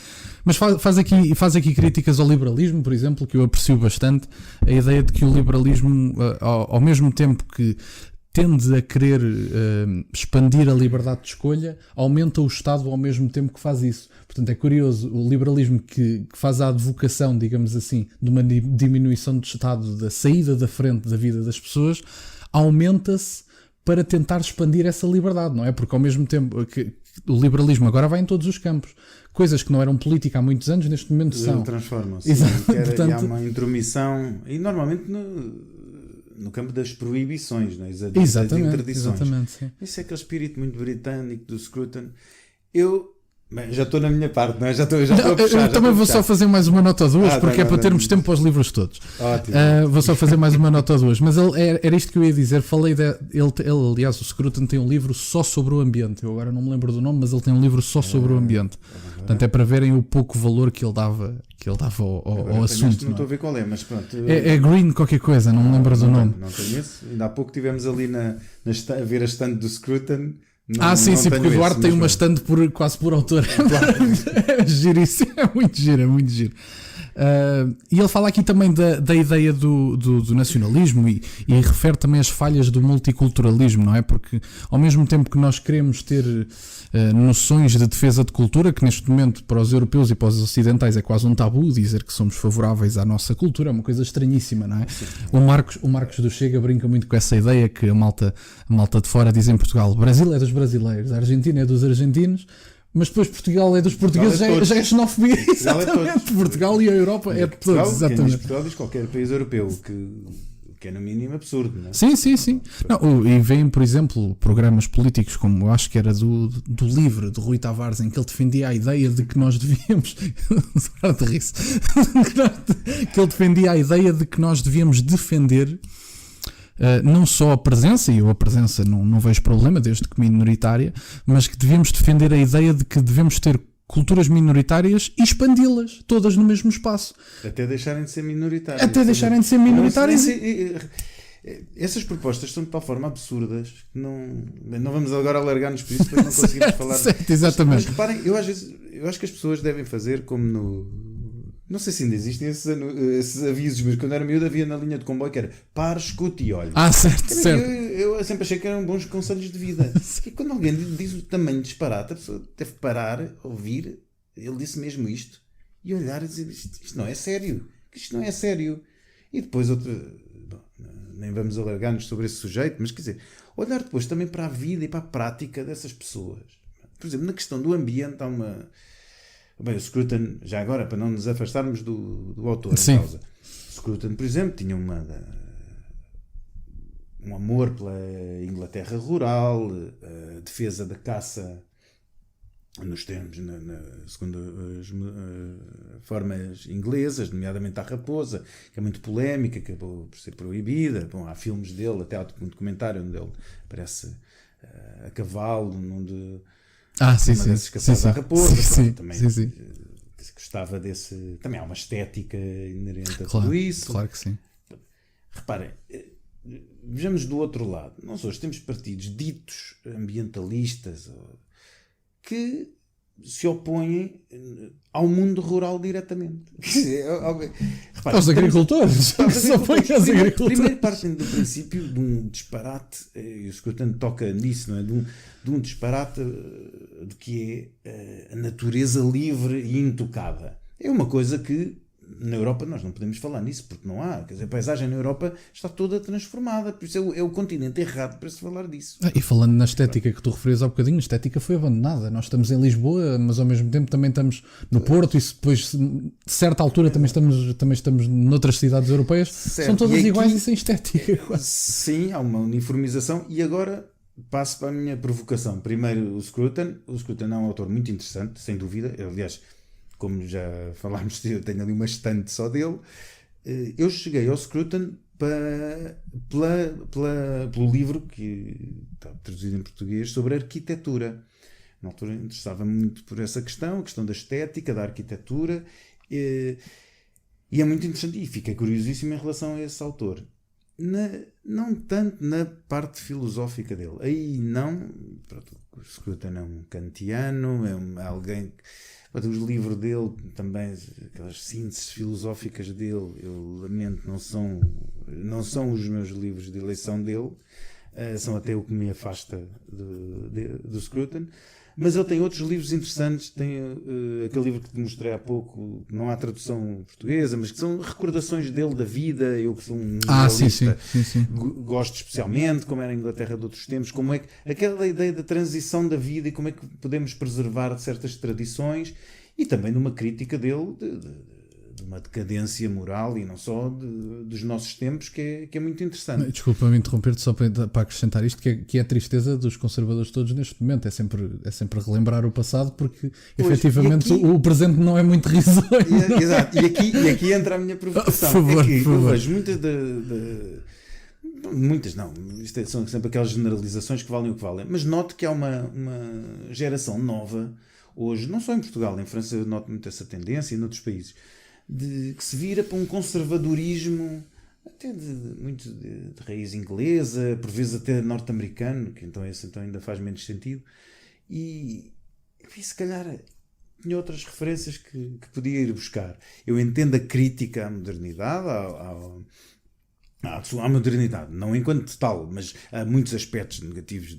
Mas faz aqui críticas ao liberalismo, por exemplo, que eu aprecio bastante. A ideia de que o liberalismo, ao mesmo tempo que tende a querer expandir a liberdade de escolha, aumenta o Estado ao mesmo tempo que faz isso. Portanto, é curioso, o liberalismo que faz a advocação, digamos assim, de uma diminuição do Estado, da saída da frente da vida das pessoas, aumenta-se para tentar expandir essa liberdade, não é? Porque ao mesmo tempo que o liberalismo agora vai em todos os campos. Coisas que não eram política há muitos anos, neste momento são. Transformam-se. Portanto, e há uma intromissão, e normalmente no campo das proibições, não é? Das interdições. Sim. Isso é aquele espírito muito britânico do Scruton. Já estou na minha parte, não é? Já estou a puxar. Eu também vou só fazer mais uma nota ou 2, porque é para termos tempo para os livros todos. Ótimo. Vou só fazer mais uma nota ou 2. Mas era isto que eu ia dizer. Ele, aliás, o Scruton tem um livro só sobre o ambiente. Eu agora não me lembro do nome, mas ele tem um livro só sobre o ambiente. Portanto, é para verem o pouco valor que ele dava ao assunto. Não estou a ver qual é, mas pronto. É Green qualquer coisa, não me lembro do nome. Não conheço. Ainda há pouco estivemos ali a ver a estante do Scruton. Sim, porque o Duarte tem uma stand quase por autor. É giríssimo, é muito giro. E ele fala aqui também da ideia do nacionalismo e refere também as falhas do multiculturalismo, não é? Porque ao mesmo tempo que nós queremos ter noções de defesa de cultura, que neste momento para os europeus e para os ocidentais é quase um tabu dizer que somos favoráveis à nossa cultura, é uma coisa estranhíssima, não é? O Marcos do Chega brinca muito com essa ideia que a malta de fora diz em Portugal: o Brasil é dos brasileiros, a Argentina é dos argentinos, mas depois Portugal é dos portugueses, já é xenofobia. Exatamente. Portugal e a Europa é de todos. Exatamente. Portugal diz qualquer país europeu, que é no mínimo absurdo, não é? Sim. Não, e vêm, por exemplo, programas políticos como eu acho que era do Livre, de Rui Tavares, em que ele defendia a ideia de que nós devíamos que ele defendia a ideia de que nós devíamos defender não só a presença, e eu a presença não vejo problema desde que minoritária, mas que devíamos defender a ideia de que devemos ter culturas minoritárias e expandi-las todas no mesmo espaço. Até deixarem de ser minoritárias. Essas propostas são de tal forma absurdas que não vamos agora alargar-nos por isso, porque não conseguimos falar. Certo, exatamente. Mas reparem, eu acho que as pessoas devem fazer como no... Não sei se ainda existem esses avisos, mas quando era miúdo havia na linha de comboio que era pare, escute e olhe. Certo. Eu sempre achei que eram bons conselhos de vida. E quando alguém diz o tamanho de disparate, a pessoa deve parar, ouvir, ele disse mesmo isto, e olhar e dizer: isto não é sério. Isto não é sério. E depois nem vamos alargar-nos sobre esse sujeito, mas quer dizer, olhar depois também para a vida e para a prática dessas pessoas. Por exemplo, na questão do ambiente há uma... Bem, o Scruton, já agora, para não nos afastarmos do autor em causa. Scruton, por exemplo, tinha um amor pela Inglaterra rural, a defesa da caça nos termos, segundo as formas inglesas, nomeadamente à raposa, que é muito polémica, que acabou por ser proibida. Bom, há filmes dele, até há um documentário onde ele aparece a cavalo, onde... sim. À raposa, Sim. Gostava desse. Também há uma estética inerente a claro, tudo isso. Claro que sim. Reparem, vejamos do outro lado. Nós hoje temos partidos ditos ambientalistas que se opõem ao mundo rural diretamente. Reparem, os agricultores. Se opõem aos agricultores. Primeiro partem do princípio de um disparate, e o Scruton toca nisso, não é? De um disparate do que é a natureza livre e intocada. É uma coisa que na Europa nós não podemos falar nisso, porque não há. Quer dizer, a paisagem na Europa está toda transformada, por isso é o continente errado para se falar disso. E falando na estética que tu referias há bocadinho, a estética foi abandonada. Nós estamos em Lisboa, mas ao mesmo tempo também estamos no Porto, e depois, de certa altura, também estamos noutras cidades europeias. Certo. São todas iguais e sem estética. Quase. Sim, há uma uniformização. E agora passo para a minha provocação. Primeiro, o Scruton. O Scruton é um autor muito interessante, sem dúvida. Aliás, como já falámos, eu tenho ali uma estante só dele. Eu cheguei ao Scruton pelo livro que está traduzido em português sobre arquitetura. Na altura interessava-me muito por essa questão, a questão da estética, da arquitetura, e é muito interessante, e fiquei curiosíssimo em relação a esse autor. Não tanto na parte filosófica dele. Aí não. Pronto, o Scruton é um kantiano, é alguém que... Os livros dele também, aquelas sínteses filosóficas dele, eu lamento, não são os meus livros de eleição dele, são até o que me afasta do Scruton. Mas ele tem outros livros interessantes. Tem aquele livro que te mostrei há pouco, não há tradução portuguesa, mas que são recordações dele da vida. Eu que sou um jornalista, gosto especialmente como era a Inglaterra de outros tempos, como é que aquela ideia da transição da vida e como é que podemos preservar certas tradições, e também de uma crítica dele de uma decadência moral e não só dos nossos tempos, que é muito interessante. Desculpa-me interromper-te só para acrescentar isto, que é a tristeza dos conservadores todos neste momento, é sempre relembrar o passado, porque efetivamente o presente não é muito risonho. Exato, e aqui entra a minha provocação. Eu vejo muitas não, são sempre aquelas generalizações que valem o que valem, mas noto que há uma geração nova hoje, não só em Portugal, em França eu noto muito essa tendência, e noutros países, que se vira para um conservadorismo até muito de raiz inglesa, por vezes até norte-americano, que então esse ainda faz menos sentido, e se calhar tinha outras referências que podia ir buscar. Eu entendo a crítica à modernidade, à modernidade, não enquanto tal, mas há muitos aspectos negativos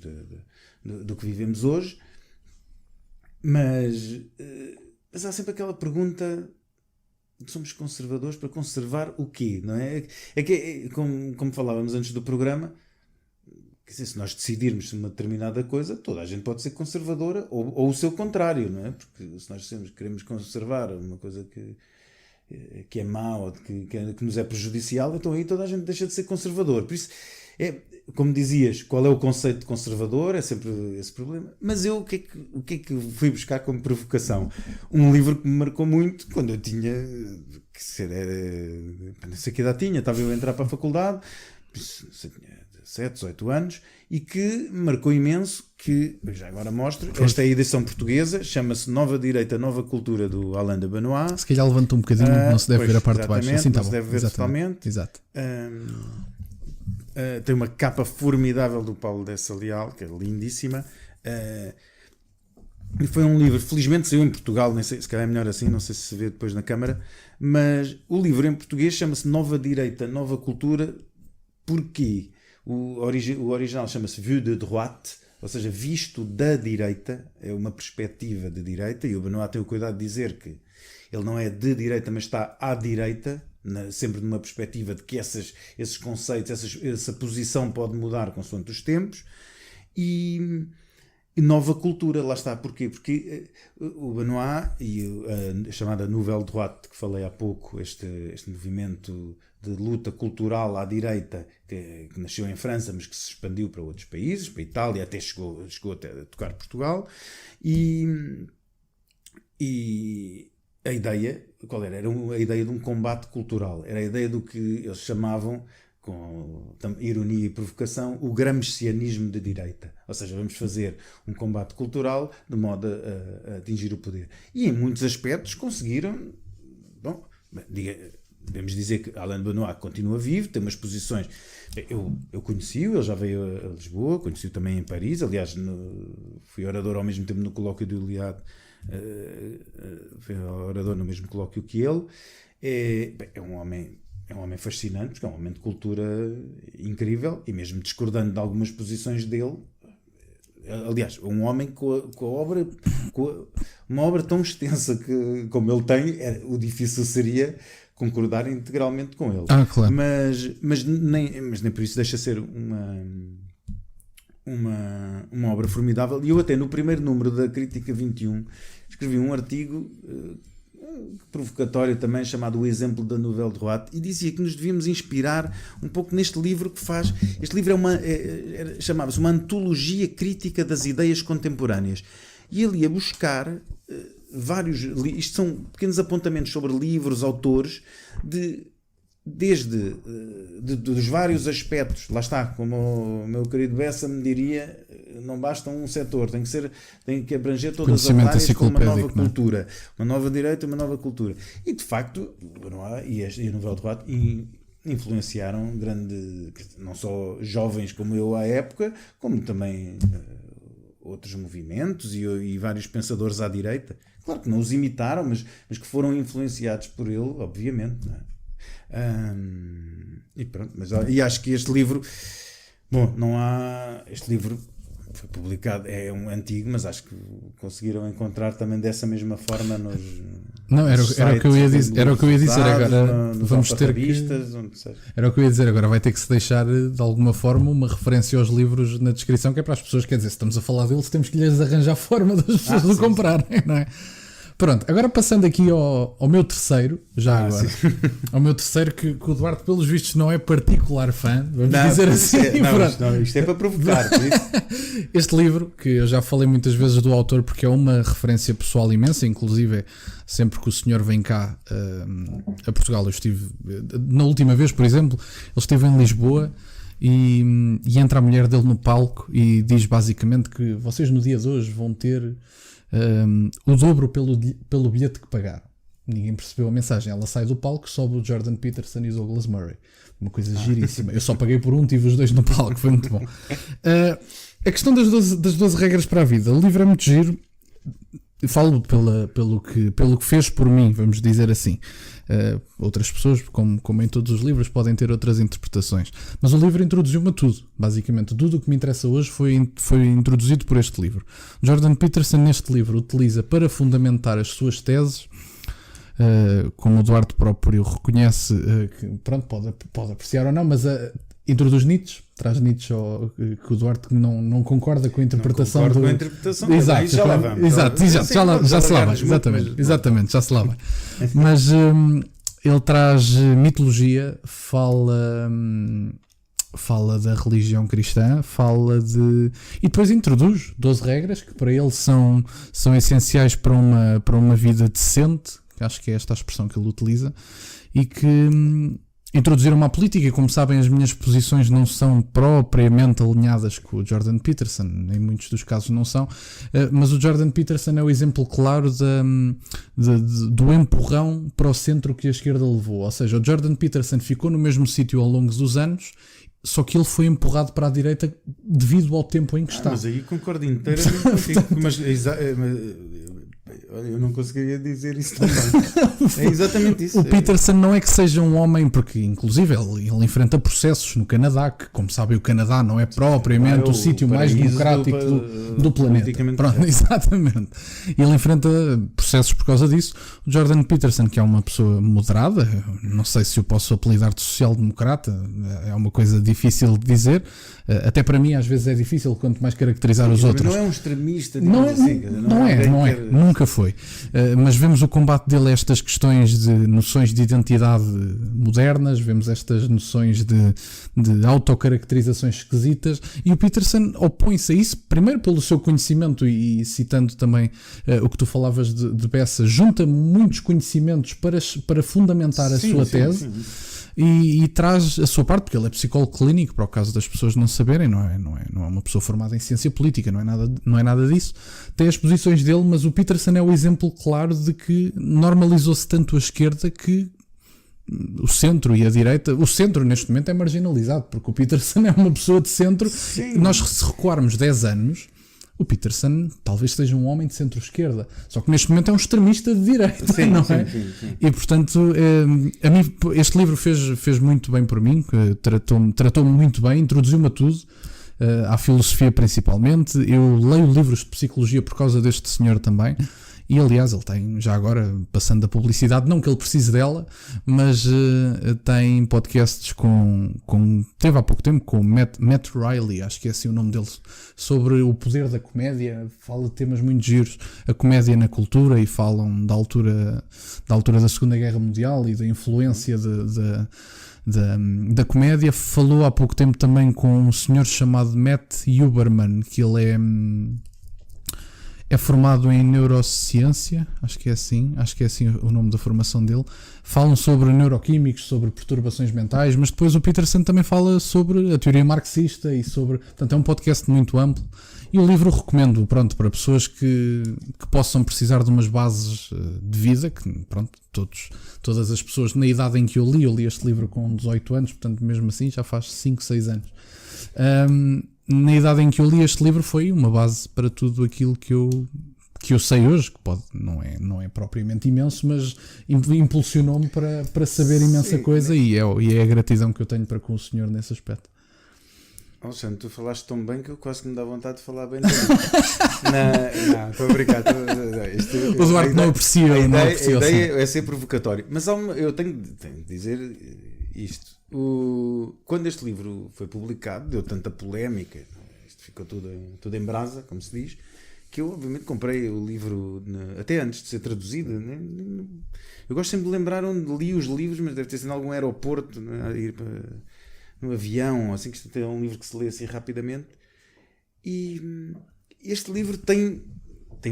do que vivemos hoje, mas há sempre aquela pergunta: somos conservadores para conservar o quê? Não é? Como falávamos antes do programa, quer dizer, se nós decidirmos uma determinada coisa, toda a gente pode ser conservadora, ou o seu contrário, não é? Porque se nós queremos conservar uma coisa que é má ou que nos é prejudicial, então aí toda a gente deixa de ser conservador. Por isso, como dizias, qual é o conceito de conservador? É sempre esse problema. Mas eu, o que é que fui buscar como provocação? Um livro que me marcou muito quando eu tinha, não sei que idade tinha, estava eu a entrar para a faculdade, tinha 7, 18 anos, e que me marcou imenso, que já agora mostro. Esta é a edição portuguesa, chama-se Nova Direita, Nova Cultura, do Alain de Benoit. Se calhar levanta um bocadinho, não se deve ver a parte de baixo. Assim, não se deve ver totalmente. Exato. Tem uma capa formidável do Paulo Dessa Leal, que é lindíssima. E foi um livro, felizmente saiu em Portugal, nem sei, se calhar é melhor assim, não sei se se vê depois na câmara, mas o livro em português chama-se Nova Direita, Nova Cultura. Porquê? O original chama-se Vue de Droite, ou seja, visto da direita, é uma perspectiva de direita, e o Benoit tem o cuidado de dizer que ele não é de direita, mas está à direita, sempre numa perspectiva de que esses conceitos, essa posição pode mudar consoante os tempos. E nova cultura, lá está. Porquê? Porque o Benoit e a chamada Nouvelle Droite, que falei há pouco, este movimento de luta cultural à direita, que nasceu em França, mas que se expandiu para outros países, para a Itália, até chegou até a tocar Portugal. E a ideia, qual era? Era a ideia de um combate cultural. Era a ideia do que eles chamavam, com ironia e provocação, o gramscianismo de direita. Ou seja, vamos fazer um combate cultural de modo a atingir o poder. E em muitos aspectos conseguiram. Bom, devemos dizer que Alain de Benoit continua vivo, tem umas posições. Eu conheci-o, ele já veio a Lisboa, conheci-o também em Paris. Aliás, fui orador ao mesmo tempo no colóquio do Iliade. Foi orador no mesmo colóquio que ele. É um homem fascinante, porque é um homem de cultura incrível, e mesmo discordando de algumas posições dele, aliás, um homem com uma obra tão extensa como ele tem, o difícil seria concordar integralmente com ele. Claro. Mas nem por isso deixa ser uma obra formidável. E eu até no primeiro número da Crítica 21 escrevi um artigo provocatório também, chamado O Exemplo da Nouvelle Droite, e dizia que nos devíamos inspirar um pouco neste livro que faz. Este livro chamava-se Uma Antologia Crítica das Ideias Contemporâneas, e ele ia buscar isto são pequenos apontamentos sobre livros, autores, desde dos vários aspectos. Lá está, como o meu querido Bessa me diria, não basta um setor, tem que abranger todas as áreas com uma nova cultura, uma nova direita, uma nova cultura. E de facto, o Benoit e a Nouvelle Droite influenciaram não só jovens como eu à época, como também outros movimentos e vários pensadores à direita. Claro que não os imitaram, mas que foram influenciados por ele, obviamente, não é? E pronto, e acho que este livro, este livro foi publicado, é um antigo, mas acho que conseguiram encontrar também dessa mesma forma nos era o que eu ia dizer, agora vamos ter era o que eu ia dizer agora, vai ter que se deixar de alguma forma uma referência aos livros na descrição, que é para as pessoas, quer dizer, se estamos a falar deles, temos que lhes arranjar forma das pessoas de comprarem, não é? Pronto, agora passando aqui ao meu terceiro, agora, ao meu terceiro, que o Duarte, pelos vistos, não é particular fã, vamos dizer assim. Isto é para provocar. Este livro, que eu já falei muitas vezes do autor, porque é uma referência pessoal imensa, inclusive sempre que o senhor vem cá a Portugal, eu estive, na última vez, por exemplo, ele esteve em Lisboa e entra a mulher dele no palco e diz basicamente que vocês no dia de hoje vão ter o dobro pelo bilhete que pagaram. Ninguém percebeu a mensagem. Ela sai do palco, sobe o Jordan Peterson e o Douglas Murray. Uma coisa giríssima. Eu só paguei por um, tive os dois no palco, foi muito bom. A questão das 12 regras para a vida. O livro é muito giro. falo pelo que fez por mim, vamos dizer assim. Outras pessoas, como em todos os livros, podem ter outras interpretações. Mas o livro introduziu-me a tudo, basicamente. Tudo o que me interessa hoje foi introduzido por este livro. Jordan Peterson, neste livro, utiliza para fundamentar as suas teses, como o Duarte próprio reconhece, que pronto, pode apreciar ou não, mas introduz Nietzsche, traz Nietzsche que o Duarte não concorda com a interpretação. Não concordo com a interpretação, exato, já lá vamos. Exato, já se lá vai, exatamente, já se lá vai. Mas ele traz mitologia, fala da religião cristã, e depois introduz 12 regras que para ele são essenciais para uma vida decente, acho que é esta a expressão que ele utiliza, e que introduziram uma política. E como sabem, as minhas posições não são propriamente alinhadas com o Jordan Peterson, em muitos dos casos não são, mas o Jordan Peterson é o exemplo claro do empurrão para o centro que a esquerda levou. Ou seja, o Jordan Peterson ficou no mesmo sítio ao longo dos anos, só que ele foi empurrado para a direita devido ao tempo em que está. Mas aí concordo inteiramente contigo. Mas eu não conseguiria dizer isso também. É exatamente isso. O Peterson não é que seja um homem, porque inclusive ele enfrenta processos no Canadá, que como sabem o Canadá não é propriamente o sítio mais democrático do planeta. Pronto, exatamente. Ele enfrenta processos por causa disso. O Jordan Peterson, que é uma pessoa moderada, não sei se o posso apelidar de social-democrata, é uma coisa difícil de dizer. Até para mim às vezes é difícil, quanto mais caracterizar os outros. Não é um extremista, não é, nunca foi. Mas vemos o combate dele a estas questões de noções de identidade modernas, vemos estas noções de autocaracterizações esquisitas, e o Peterson opõe-se a isso, primeiro pelo seu conhecimento, e citando também o que tu falavas de Bessa, junta muitos conhecimentos para fundamentar a sua tese. E traz a sua parte, porque ele é psicólogo clínico, para o caso das pessoas não saberem, não é uma pessoa formada em ciência política, não é nada disso. Tem as posições dele, mas o Peterson é o exemplo claro de que normalizou-se tanto a esquerda que o centro e a direita, o centro neste momento é marginalizado, porque o Peterson é uma pessoa de centro. Nós, se recuarmos 10 anos, o Peterson talvez seja um homem de centro-esquerda, só que neste momento é um extremista de direita, não é? Sim. E portanto, a mim este livro fez muito bem por mim, tratou-me muito bem, introduziu-me a tudo, à filosofia principalmente. Eu leio livros de psicologia por causa deste senhor também. E aliás, ele tem, já agora, passando da publicidade, não que ele precise dela, mas tem podcasts teve há pouco tempo com o Matt Riley, acho que é assim o nome dele, sobre o poder da comédia. Fala de temas muito giros, a comédia na cultura, e falam da altura da Segunda Guerra Mundial e da influência da comédia. Falou há pouco tempo também com um senhor chamado Matt Huberman, que ele é formado em neurociência, acho que é assim o nome da formação dele. Falam sobre neuroquímicos, sobre perturbações mentais, mas depois o Peterson também fala sobre a teoria marxista e portanto é um podcast muito amplo, e o livro recomendo, pronto, para pessoas que possam precisar de umas bases de vida, que pronto, todas as pessoas, na idade em que eu li este livro com 18 anos, portanto mesmo assim já faz 5, 6 anos. Na idade em que eu li este livro foi uma base para tudo aquilo que eu sei hoje, que não é propriamente imenso, mas impulsionou-me para saber imensa coisa, e é a gratidão que eu tenho para com o senhor nesse aspecto. Alexandre, tu falaste tão bem que eu quase que me dá vontade de falar bem dele. Não, estou a brincar. O Duarte não aprecia. A ideia é ser provocatório, mas eu tenho de dizer isto. Quando este livro foi publicado, deu tanta polémica, isto ficou tudo em brasa, como se diz, que eu obviamente comprei o livro até antes de ser traduzido. Eu gosto sempre de lembrar onde li os livros, mas deve ter sido em algum aeroporto, a ir no avião, assim, que isto é um livro que se lê assim rapidamente. E este livro tem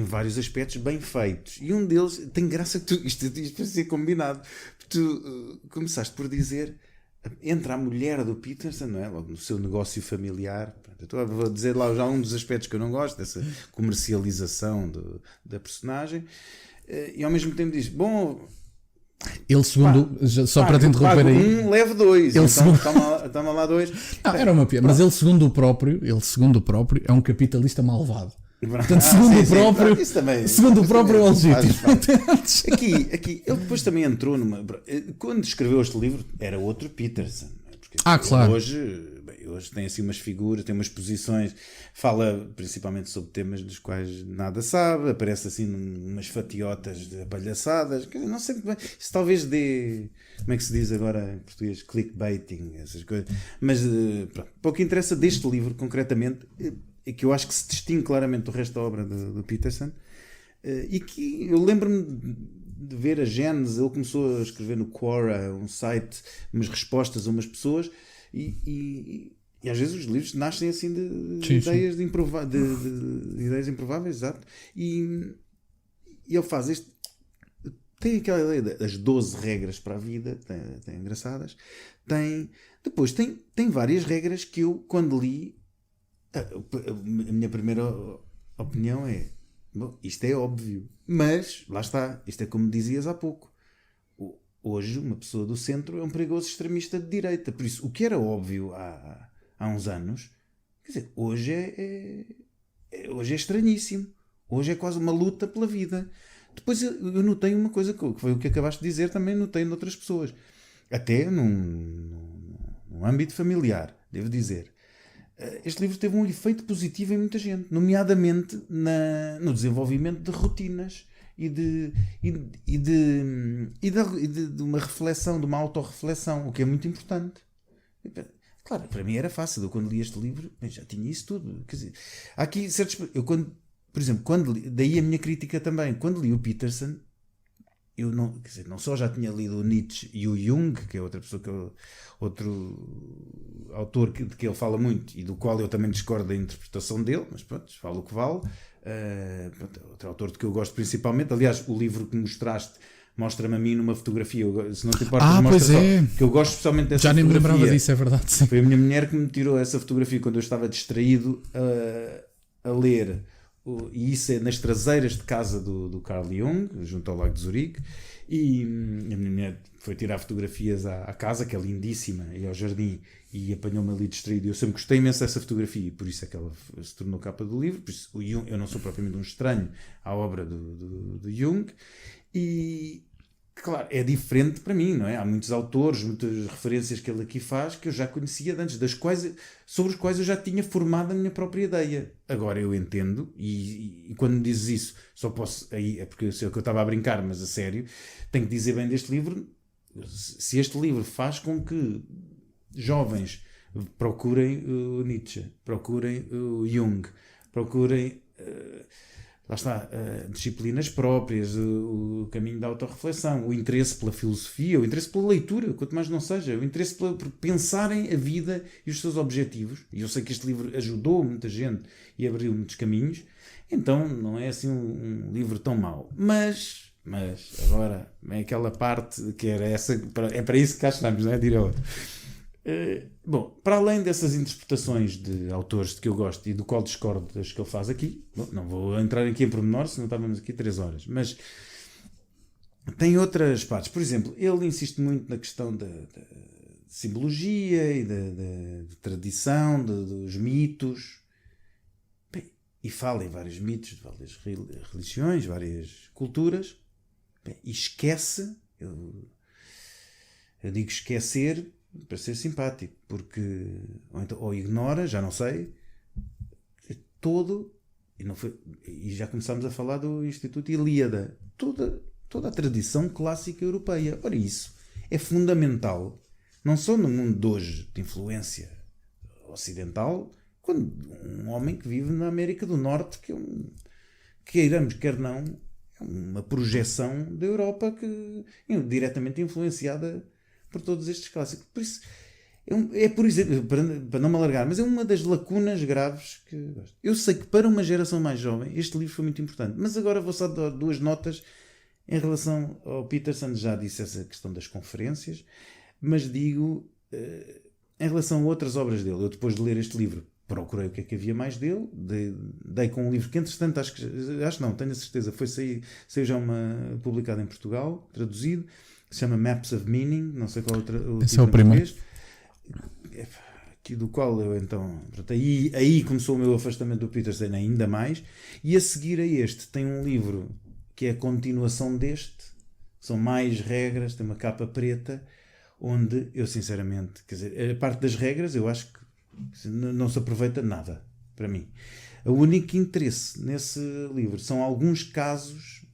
vários aspectos bem feitos, e um deles tem graça que isto para ser combinado. Tu começaste por dizer: entra a mulher do Peterson, não é? Logo no seu negócio familiar. Eu vou dizer lá já um dos aspectos que eu não gosto, dessa comercialização da personagem, e ao mesmo tempo diz: bom, ele segundo, só para te interromper aí, leve 2, então segundo... toma lá 2. Era uma piada, mas ele segundo o próprio é um capitalista malvado. Portanto, segundo o próprio é legítimo. Aqui, ele depois também entrou numa. Quando escreveu este livro, era outro Peterson. Porque claro. Hoje tem assim umas figuras, tem umas posições, fala principalmente sobre temas dos quais nada sabe, aparece assim umas fatiotas de palhaçadas, não sei muito bem, isso talvez dê, como é que se diz agora em português, clickbaiting, essas coisas, mas pronto, pouco interessa deste livro concretamente, que eu acho que se distingue claramente do resto da obra do Peterson, e que eu lembro-me de ver a Gênesis. Ele começou a escrever no Quora, um site, umas respostas a umas pessoas, e às vezes os livros nascem assim de ideias de ideias improváveis, exato. E ele faz este. Tem aquela ideia das 12 regras para a vida, tem engraçadas. Depois tem várias regras que eu, quando li, a minha primeira opinião é: bom, isto é óbvio, mas lá está, isto é como dizias há pouco. Hoje, uma pessoa do centro é um perigoso extremista de direita. Por isso, o que era óbvio há uns anos, quer dizer, hoje é estranhíssimo. Hoje é quase uma luta pela vida. Depois eu notei uma coisa que foi o que acabaste de dizer, também notei noutras pessoas. Até num âmbito familiar, devo dizer. Este livro teve um efeito positivo em muita gente, nomeadamente no desenvolvimento de rotinas e de uma reflexão, de uma autorreflexão, o que é muito importante. Claro, para mim era fácil. Eu, quando li este livro, já tinha isso tudo. Quer dizer, há aqui certos. Por exemplo, daí a minha crítica também. Quando li o Peterson, eu não só já tinha lido o Nietzsche e o Jung, que é outra pessoa, outro autor de que ele fala muito e do qual eu também discordo da interpretação dele, mas pronto, falo o que vale. Outro autor de que eu gosto principalmente. Aliás, o livro que mostraste mostra-me a mim numa fotografia. Se não te importas, mostra só, que eu gosto especialmente dessa fotografia. Já nem me fotografia. lembrava disso, é verdade. Sim. Foi a minha mulher que me tirou essa fotografia quando eu estava distraído a ler. E isso é nas traseiras de casa do Carl Jung, junto ao Lago de Zurique. E a minha mulher foi tirar fotografias à casa, que é lindíssima, e ao jardim, e apanhou-me ali distraído. Eu sempre gostei imenso dessa fotografia, e por isso é que ela se tornou capa do livro. Por isso, o Jung, eu não sou propriamente um estranho à obra do Jung, e claro, é diferente para mim, não é? Há muitos autores, muitas referências que ele aqui faz que eu já conhecia de antes, sobre os quais eu já tinha formado a minha própria ideia. Agora eu entendo, e quando me dizes isso, só posso, aí é porque eu sei que eu estava a brincar, mas a sério, tenho que dizer bem deste livro. Se este livro faz com que jovens procurem o Nietzsche, procurem o Jung, procurem lá está, disciplinas próprias, o caminho da autorreflexão, o interesse pela filosofia, o interesse pela leitura, quanto mais não seja, o interesse por pensarem a vida e os seus objetivos. E eu sei que este livro ajudou muita gente e abriu muitos caminhos, então não é assim um livro tão mau. Mas agora é aquela parte que era essa, é para isso que cá estamos, não é? Direi outro. Bom, para além dessas interpretações de autores de que eu gosto e do qual discordo das que ele faz aqui, bom, não vou entrar aqui em pormenor, senão estávamos aqui 3 horas, mas tem outras partes. Por exemplo, ele insiste muito na questão da simbologia e da tradição, dos mitos. Bem, e fala em vários mitos de várias religiões, várias culturas. Bem, e esquece, eu digo esquecer para ser simpático, porque ou ignora, já não sei, todo, e já começámos a falar do Instituto Ilíada, toda a tradição clássica europeia. Ora, isso é fundamental, não só no mundo de hoje de influência ocidental, quando um homem que vive na América do Norte, que queiramos, quer não, é uma projeção da Europa que é diretamente influenciada por todos estes clássicos. Por isso, por exemplo, para não me alargar, mas é uma das lacunas graves que gosto. Eu sei que para uma geração mais jovem este livro foi muito importante, mas agora vou só dar 2 notas em relação ao Peterson. Já disse essa questão das conferências, mas digo em relação a outras obras dele. Eu, depois de ler este livro, procurei o que é que havia mais dele, dei com um livro que, entretanto, acho não, tenho a certeza, saiu já publicado em Portugal, traduzido, que se chama Maps of Meaning, não sei qual o esse é o primeiro. do qual eu então, pronto, aí começou o meu afastamento do Peterson ainda mais, e a seguir a este tem um livro que é a continuação deste, são mais regras, tem uma capa preta, onde eu sinceramente, quer dizer, a parte das regras eu acho que não se aproveita nada, para mim. O único interesse nesse livro são alguns casos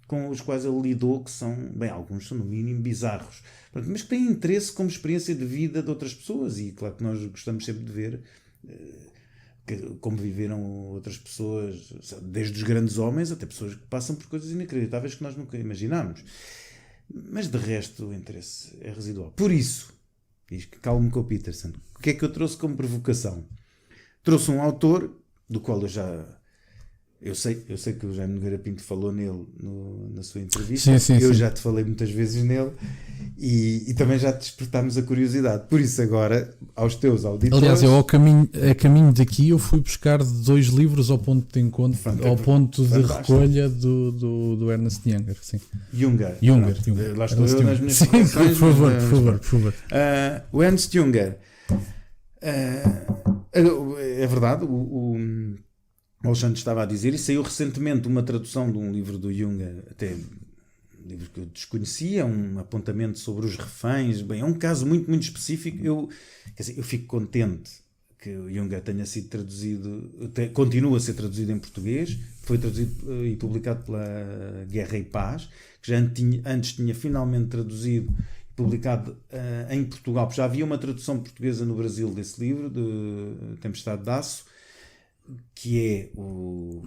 com os quais ele lidou, que são, bem, alguns são no mínimo bizarros, mas que têm interesse como experiência de vida de outras pessoas, e claro que nós gostamos sempre de ver como viveram outras pessoas, desde os grandes homens até pessoas que passam por coisas inacreditáveis que nós nunca imaginámos. Mas de resto o interesse é residual. Por isso, calmo com o Peterson, o que é que eu trouxe como provocação? Trouxe um autor do qual eu sei que o Jaime Nogueira Pinto falou nele na sua entrevista. Sim, eu sim. já te falei muitas vezes nele e também já te despertámos a curiosidade. Por isso agora, aos teus auditores... Aliás, eu a caminho daqui eu fui buscar 2 livros ao ponto de encontro, ao ponto de recolha do Ernest Junger. Sim. Junger. Lá estou eu nas minhas por favor. O Ernst Junger. É verdade, o Alexandre estava a dizer, e saiu recentemente uma tradução de um livro do Junger, até um livro que eu desconhecia, um apontamento sobre os reféns. Bem, é um caso muito, muito específico. Eu fico contente que o Junger tenha sido traduzido, continua a ser traduzido em português, foi traduzido e publicado pela Guerra e Paz, que já antes tinha finalmente traduzido e publicado em Portugal, porque já havia uma tradução portuguesa no Brasil desse livro, de Tempestade de Aço, que é o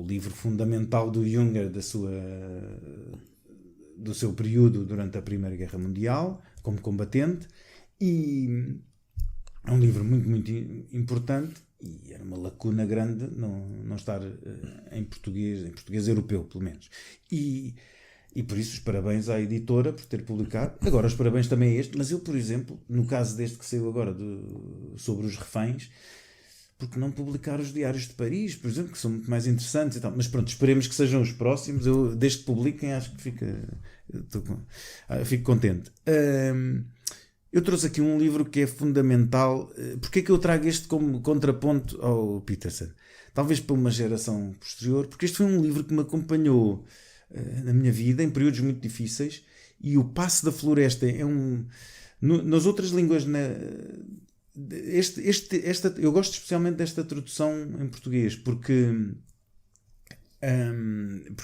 livro fundamental do Junger do seu período durante a Primeira Guerra Mundial, como combatente, e é um livro muito, muito importante, e era uma lacuna grande não estar em português europeu, pelo menos. E por isso os parabéns à editora por ter publicado. Agora os parabéns também a este, mas eu, por exemplo, no caso deste que saiu agora sobre os reféns, porque não publicar os Diários de Paris, por exemplo, que são muito mais interessantes e tal. Mas pronto, esperemos que sejam os próximos. Eu, desde que publiquem, acho que fico contente. Eu trouxe aqui um livro que é fundamental. Porque é que eu trago este como contraponto ao Peterson? Talvez para uma geração posterior, porque este foi um livro que me acompanhou na minha vida, em períodos muito difíceis, e O Passo da Floresta é nas outras línguas... eu gosto especialmente desta tradução em português, porque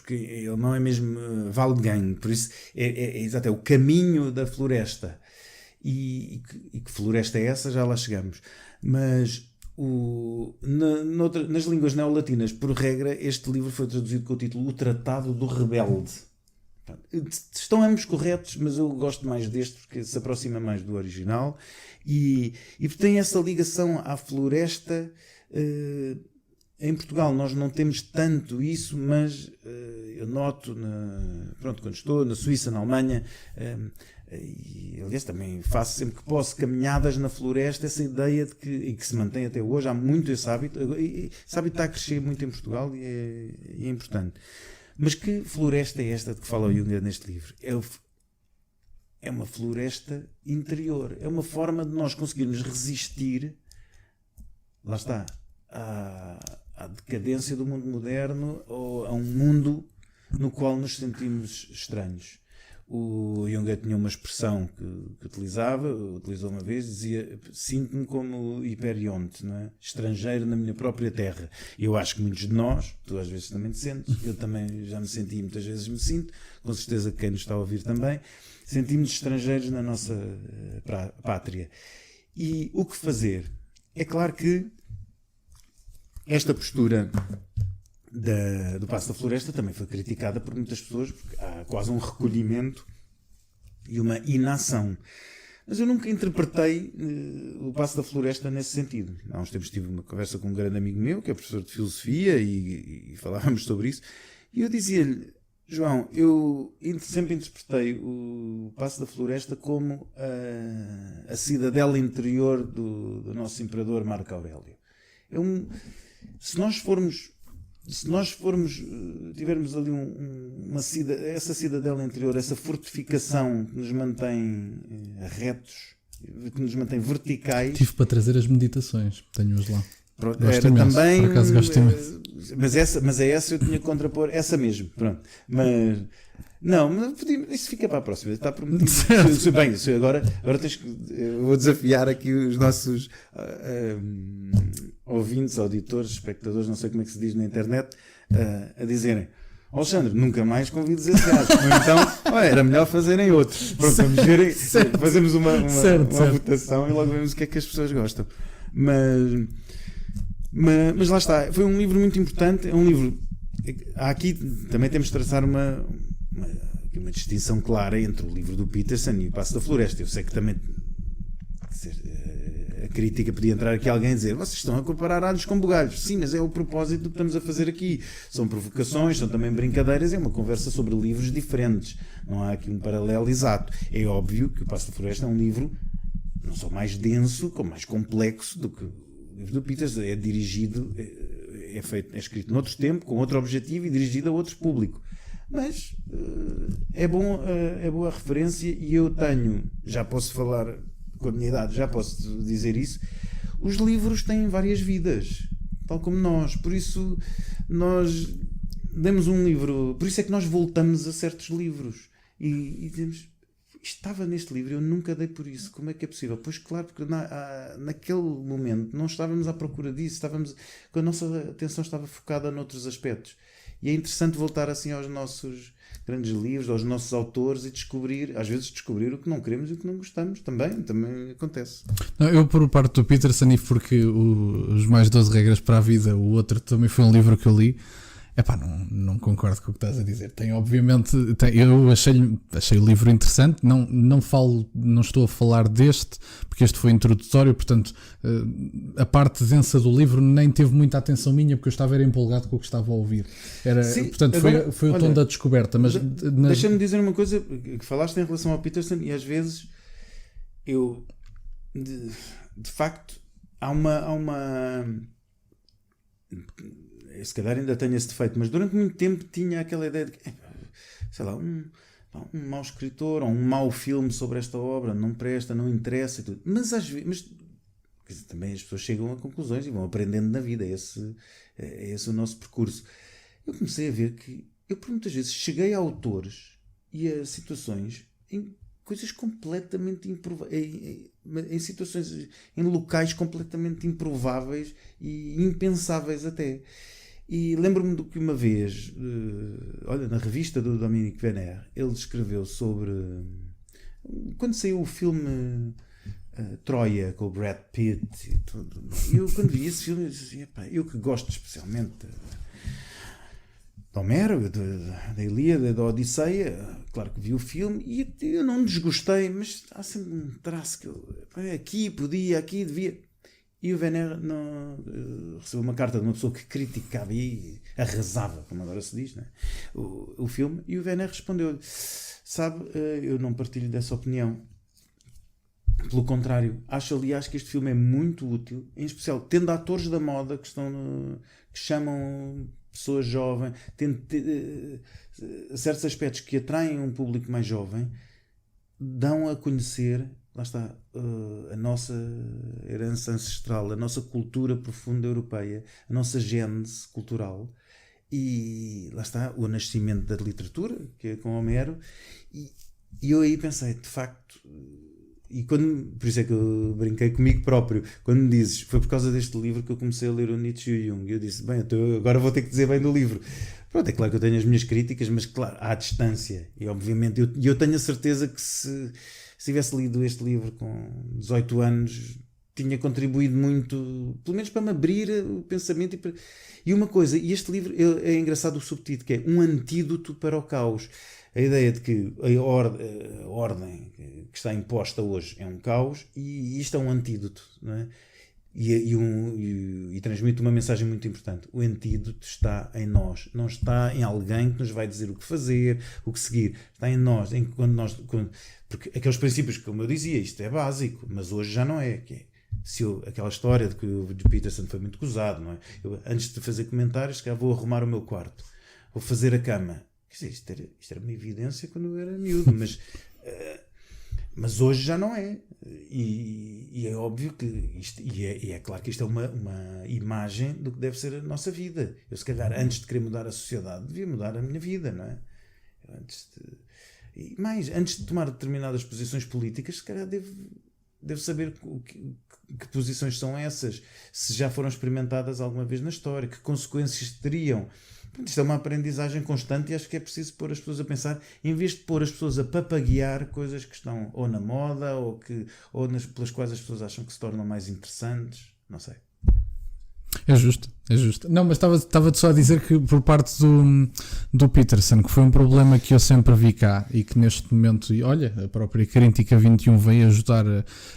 ele não é mesmo Waldgang, por isso exato, é o caminho da floresta, e que floresta é essa, já lá chegamos, mas nas línguas neolatinas, por regra, este livro foi traduzido com o título O Tratado do Rebelde. Estão ambos corretos, mas eu gosto mais deste porque se aproxima mais do original e tem essa ligação à floresta. Em Portugal nós não temos tanto isso, mas eu noto quando estou na Suíça, na Alemanha, e aliás também faço sempre que posso caminhadas na floresta, essa ideia de que se mantém até hoje, há muito esse hábito, e esse hábito está a crescer muito em Portugal, e é importante. Mas que floresta é esta de que fala o Junger neste livro? É uma floresta interior. É uma forma de nós conseguirmos resistir, lá está, à decadência do mundo moderno, ou a um mundo no qual nos sentimos estranhos. O Junger tinha uma expressão que utilizou uma vez, dizia: sinto-me como hiperionte, não é? Estrangeiro na minha própria terra. Eu acho que muitos de nós, tu às vezes também te sentes, eu também já me senti, muitas vezes me sinto, com certeza quem nos está a ouvir também, sentimos estrangeiros na nossa pátria. E o que fazer? É claro que esta postura do Passo da Floresta também foi criticada por muitas pessoas, porque há quase um recolhimento e uma inação. Mas eu nunca interpretei o Passo da Floresta nesse sentido. Há uns tempos tive uma conversa com um grande amigo meu, que é professor de filosofia, e falávamos sobre isso, e eu dizia-lhe: João, eu sempre interpretei o Passo da Floresta como a cidadela interior do nosso imperador Marco Aurélio. Se nós tivermos ali essa cidadela interior, essa fortificação que nos mantém retos que nos mantém verticais. Tive para trazer as meditações, tenho-as lá. Pronto, Gosto era imenso, também, por acaso gosto imenso. mas é essa eu tinha que contrapor, essa mesmo, pronto. Mas não, mas isso fica para a próxima, está prometido. Bem, agora tens que, eu vou desafiar aqui os nossos ouvintes, auditores, espectadores, não sei como é que se diz na internet, a dizerem: Alexandre, nunca mais convides esse gajo. Ou então, era melhor fazerem outros. Pronto, vamos ver, fazemos uma votação e logo vemos o que é que as pessoas gostam. Mas lá está, foi um livro muito importante. É um livro. Aqui também temos de traçar uma distinção clara entre o livro do Peterson e o Passo da Floresta. Eu sei que também a crítica podia entrar aqui alguém e dizer: vocês estão a comparar alhos com bugalhos. Sim, mas é o propósito do que estamos a fazer aqui. São provocações, são também brincadeiras, é uma conversa sobre livros diferentes. Não há aqui um paralelo exato. É óbvio que o Passo da Floresta é um livro não só mais denso, como mais complexo do que o livro do Peterson. É dirigido, é escrito noutro tempo, com outro objetivo e dirigido a outro público. Mas é boa referência, e eu tenho, já posso falar com a minha idade, já posso dizer isso. Os livros têm várias vidas, tal como nós, por isso nós demos um livro, por isso é que nós voltamos a certos livros e dizemos: estava neste livro, eu nunca dei por isso, como é que é possível? Pois claro, porque naquele momento não estávamos à procura disso, a nossa atenção estava focada noutros aspectos. E é interessante voltar assim aos nossos grandes livros, aos nossos autores, e às vezes descobrir o que não queremos e o que não gostamos. Também acontece. Não, eu, por parte do Peterson, e porque os mais 12 regras para a vida, o outro também foi um livro que eu li. Epá, não concordo com o que estás a dizer. Eu achei o livro interessante. Não estou a falar deste, porque este foi introdutório, portanto, a parte densa do livro nem teve muita atenção minha, porque eu estava empolgado com o que estava a ouvir. Sim, portanto, agora, foi o tom da descoberta. Mas deixa-me dizer uma coisa que falaste em relação ao Peterson, e às vezes eu, de facto, há uma se calhar ainda tenho esse defeito, mas durante muito tempo tinha aquela ideia de que, sei lá, um mau escritor ou um mau filme sobre esta obra não presta, não interessa e tudo. Mas às vezes, também as pessoas chegam a conclusões e vão aprendendo na vida. É esse o nosso percurso. Eu comecei a ver que eu por muitas vezes cheguei a autores e a situações em coisas completamente improváveis, em situações, em locais completamente improváveis e impensáveis até. E lembro-me do que uma vez, na revista do Dominique Venner, ele escreveu sobre quando saiu o filme Troia com o Brad Pitt e tudo. Eu quando vi esse filme, eu disse: eu que gosto especialmente de Homero, da Ilíada, da Odisseia, claro que vi o filme e eu não desgostei, mas há sempre um traço que aqui devia. E o Venner recebeu uma carta de uma pessoa que criticava e arrasava, como agora se diz, né? o filme, e o Venner respondeu: sabe, eu não partilho dessa opinião. Pelo contrário, acho aliás que este filme é muito útil, em especial tendo atores da moda que chamam pessoas jovens, tendo certos aspectos que atraem um público mais jovem, dão a conhecer, lá está, a nossa herança ancestral, a nossa cultura profunda europeia, a nossa gênese cultural, e lá está o nascimento da literatura, que é com Homero, e eu aí pensei, de facto, por isso é que eu brinquei comigo próprio, quando me dizes, foi por causa deste livro que eu comecei a ler o Nietzsche e o Jung, e eu disse, agora vou ter que dizer bem do livro. Pronto, é claro que eu tenho as minhas críticas, mas claro, há distância, e obviamente eu tenho a certeza que se tivesse lido este livro com 18 anos, tinha contribuído muito, pelo menos para me abrir o pensamento. E uma coisa, e este livro é engraçado o subtítulo, que é Um Antídoto para o Caos. A ideia de que a ordem que está imposta hoje é um caos e isto é um antídoto, não é? E transmite uma mensagem muito importante. O antídoto está em nós, não está em alguém que nos vai dizer o que fazer, o que seguir. Está em nós, porque aqueles princípios, como eu dizia, isto é básico, mas hoje já não é. Aquela história de que o Peterson foi muito gozado, não é? Eu, antes de fazer comentários, vou arrumar o meu quarto, vou fazer a cama. Isto era uma evidência quando eu era miúdo, mas Mas hoje já não é. E é óbvio que isto, é claro que isto é uma imagem do que deve ser a nossa vida. Eu, se calhar, antes de querer mudar a sociedade, devia mudar a minha vida, não é? Antes de tomar determinadas posições políticas, se calhar devo saber que posições são essas, se já foram experimentadas alguma vez na história, que consequências teriam. Isto é uma aprendizagem constante e acho que é preciso pôr as pessoas a pensar, em vez de pôr as pessoas a papaguear coisas que estão ou na moda ou pelas quais as pessoas acham que se tornam mais interessantes. Não sei. É justo. Não, mas estava-te só a dizer que por parte do Peterson, que foi um problema que eu sempre vi cá e que neste momento, e olha, a própria Crítica 21 veio ajudar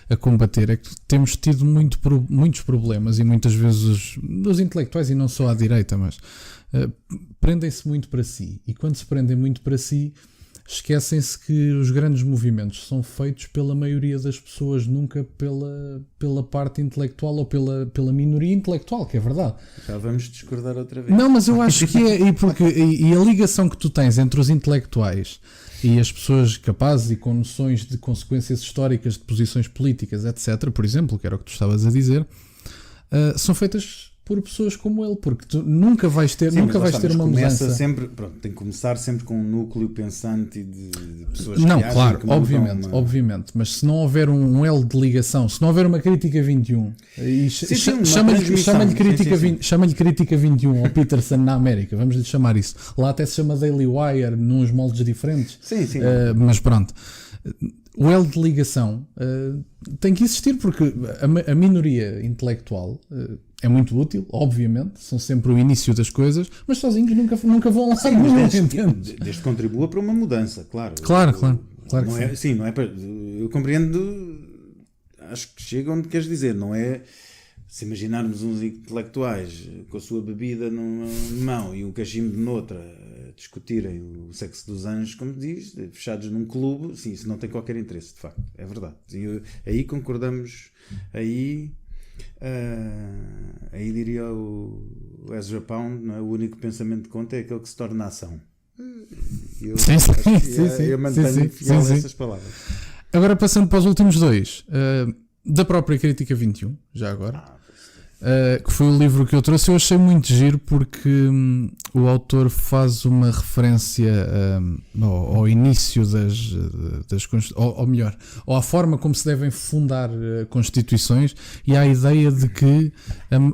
a combater, é que temos tido muitos problemas e muitas vezes os intelectuais, e não só à direita, mas prendem-se muito para si. E quando se prendem muito para si, esquecem-se que os grandes movimentos são feitos pela maioria das pessoas, nunca pela parte intelectual ou pela minoria intelectual, que é verdade. Já vamos discordar outra vez. Não, mas eu acho que é, e a ligação que tu tens entre os intelectuais e as pessoas capazes e com noções de consequências históricas de posições políticas, etc., por exemplo, que era o que tu estavas a dizer, são feitas por pessoas como ele, porque tu nunca vais ter, sim, nunca vais ter uma mudança. Sempre, pronto, tem que começar sempre com um núclleo pensante e de pessoas não, que agem, claro, que obviamente, mas se não houver um elo de ligação, se não houver uma Crítica 21, chama-lhe Crítica 21 ao Peterson na América, vamos lhe chamar isso. Lá até se chama Daily Wire, nos moldes diferentes. Sim. Mas pronto. O elo de ligação tem que existir, porque a minoria intelectual é muito útil, obviamente, são sempre o início das coisas, mas sozinhos nunca vão lá. Sim, desde que contribua para uma mudança, claro. Claro não é, sim, não é para, eu compreendo, acho que chega onde queres dizer, não é. Se imaginarmos uns intelectuais com a sua bebida numa mão e um cachimbo noutra, discutirem o sexo dos anjos, como diz, fechados num clube, sim, isso não tem qualquer interesse, de facto, é verdade. Aí concordamos, aí diria o Ezra Pound, não é? O único pensamento que conta é aquele que se torna ação. Eu mantenho fiel a essas palavras. Agora, passando para os últimos dois, da própria Crítica 21, já agora. Que foi o livro que eu trouxe. Eu achei muito giro porque o autor faz uma referência ao início ou melhor, ou à forma como se devem fundar constituições, e à ideia de que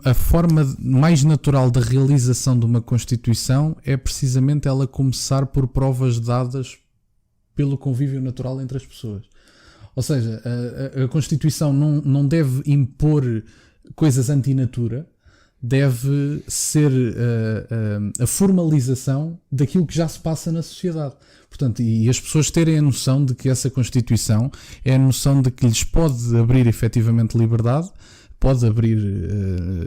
a forma mais natural da realização de uma constituição é precisamente ela começar por provas dadas pelo convívio natural entre as pessoas. Ou seja, a Constituição não deve impor coisas antinatura, deve ser a formalização daquilo que já se passa na sociedade. Portanto, e as pessoas terem a noção de que essa Constituição é a noção de que lhes pode abrir efetivamente liberdade, pode abrir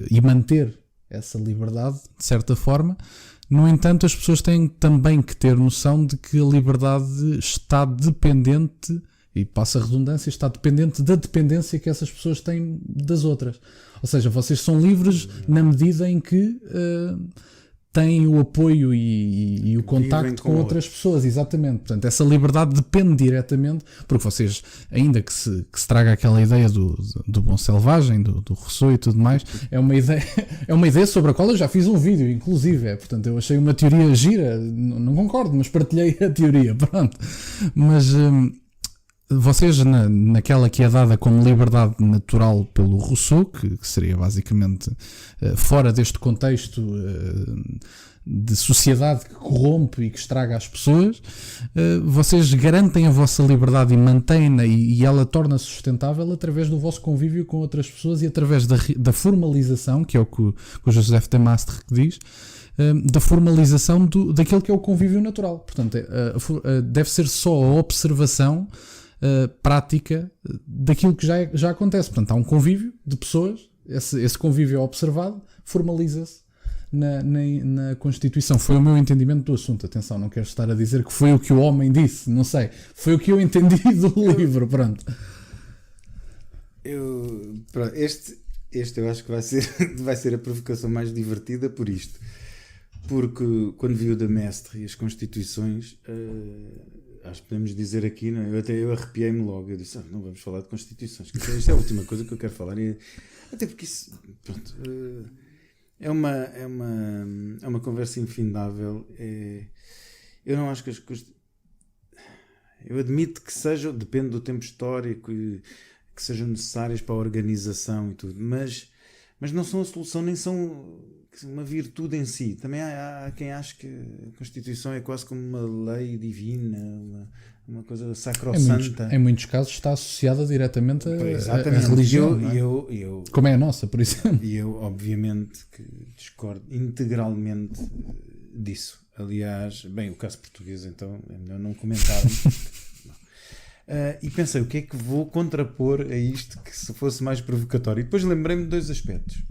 e manter essa liberdade, de certa forma. No entanto, as pessoas têm também que ter noção de que a liberdade está dependente, e passa a redundância, está dependente da dependência que essas pessoas têm das outras. Ou seja, vocês são livres na medida em que têm o apoio e o contacto com outras pessoas, exatamente. Portanto, essa liberdade depende diretamente, porque vocês, ainda que se traga aquela ideia do bom selvagem, do Rousseau e tudo mais, é uma ideia sobre a qual eu já fiz um vídeo, inclusive. Portanto, eu achei uma teoria gira, não concordo, mas partilhei a teoria, pronto. Mas vocês, naquela que é dada como liberdade natural pelo Rousseau, que seria basicamente fora deste contexto de sociedade que corrompe e que estraga as pessoas, vocês garantem a vossa liberdade e mantêm-na, e ela torna-se sustentável através do vosso convívio com outras pessoas e através da formalização, que é o que o Joseph de Maistre diz, da formalização daquilo que é o convívio natural. Portanto, deve ser só a observação prática daquilo que já acontece. Portanto, há um convívio de pessoas, esse convívio é observado, formaliza-se na Constituição. Foi o meu entendimento do assunto. Atenção, não quero estar a dizer que foi o que o homem disse, não sei, foi o que eu entendi do livro. Pronto. Este eu acho que vai ser a provocação mais divertida por isto, porque quando vi o de Mestre e as Constituições, acho que podemos dizer aqui, não é? Eu arrepiei-me logo, eu disse, não vamos falar de constituições, que isto é a última coisa que eu quero falar, até porque isso, pronto, é uma conversa infindável. Eu não acho que eu admito que sejam, depende do tempo histórico, que sejam necessárias para a organização e tudo, mas não são a solução, nem são uma virtude em si. Também há quem ache que a Constituição é quase como uma lei divina, uma coisa sacrossanta. Em muitos casos está associada diretamente à religião. Como é a nossa, por exemplo. E eu, obviamente, que discordo integralmente disso. Aliás, bem, o caso português, então, é melhor não comentarmos. E pensei, o que é que vou contrapor a isto que se fosse mais provocatório? E depois lembrei-me de 2 aspectos.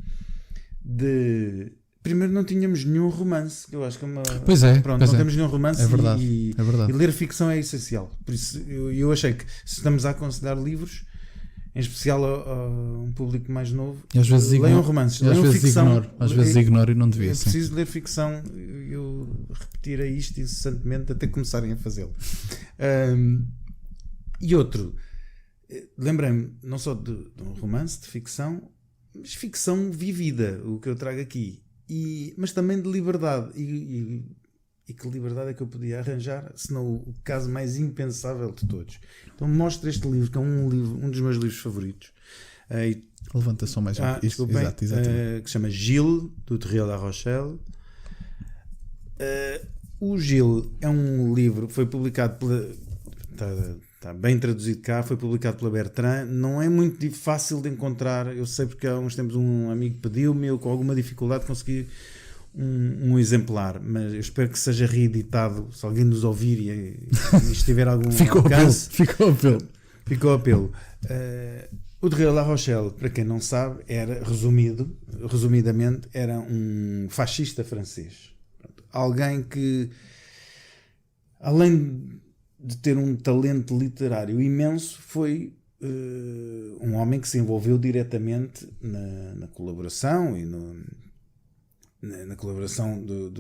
Primeiro, não tínhamos nenhum romance, que eu acho que é uma... Pois é, pronto, pois não é. temos nenhum romance, é verdade, e verdade. ler ficção é essencial. Por isso, eu achei que se estamos a aconselhar livros, em especial a um público mais novo, E às vezes leiam romances, às leiam vezes ficção. Às vezes ignoro e não devia. É preciso ler ficção. Eu repetirei isto incessantemente até começarem a fazê-lo. E outro, lembrei-me não só de um romance, de ficção, mas ficção vivida, o que eu trago aqui, mas também de liberdade. E que liberdade é que eu podia arranjar, senão o caso mais impensável de todos. Então mostro este livro, que é um dos meus livros favoritos. Levanta só mais um. Desculpem, que se chama Gilles, do Terrier La Rochelle. O Gilles é um livro que foi publicado pela... Está bem traduzido cá, foi publicado pela Bertrand. Não é muito fácil de encontrar. Eu sei porque há uns tempos um amigo pediu-me, eu com alguma dificuldade consegui um exemplar, mas eu espero que seja reeditado. Se alguém nos ouvir e estiver algum alcance, ficou apelo. O de La Rochelle, para quem não sabe, era resumidamente, era um fascista francês. Alguém que, além de ter um talento literário imenso, foi um homem que se envolveu diretamente na colaboração e na colaboração de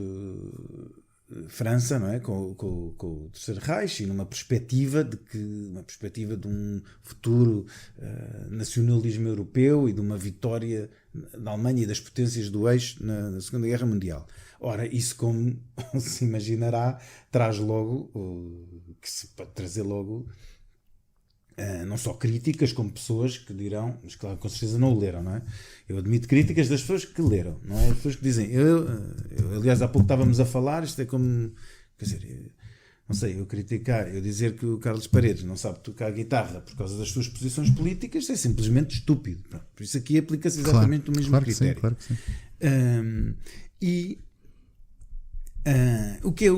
França, não é? com o Terceiro Reich, e numa perspectiva de um futuro nacionalismo europeu e de uma vitória da Alemanha e das potências do eixo na Segunda Guerra Mundial. Ora, isso, como se imaginará, traz logo, que se pode trazer logo, não só críticas, como pessoas que dirão, mas claro, com certeza não o leram, não é? Eu admito críticas das pessoas que leram, não é? As pessoas que dizem, aliás, há pouco estávamos a falar, isto é como, quer dizer, não sei, eu dizer que o Carlos Paredes não sabe tocar guitarra por causa das suas posições políticas é simplesmente estúpido. Pronto, por isso aqui aplica-se exatamente o mesmo critério. Claro que sim. O que é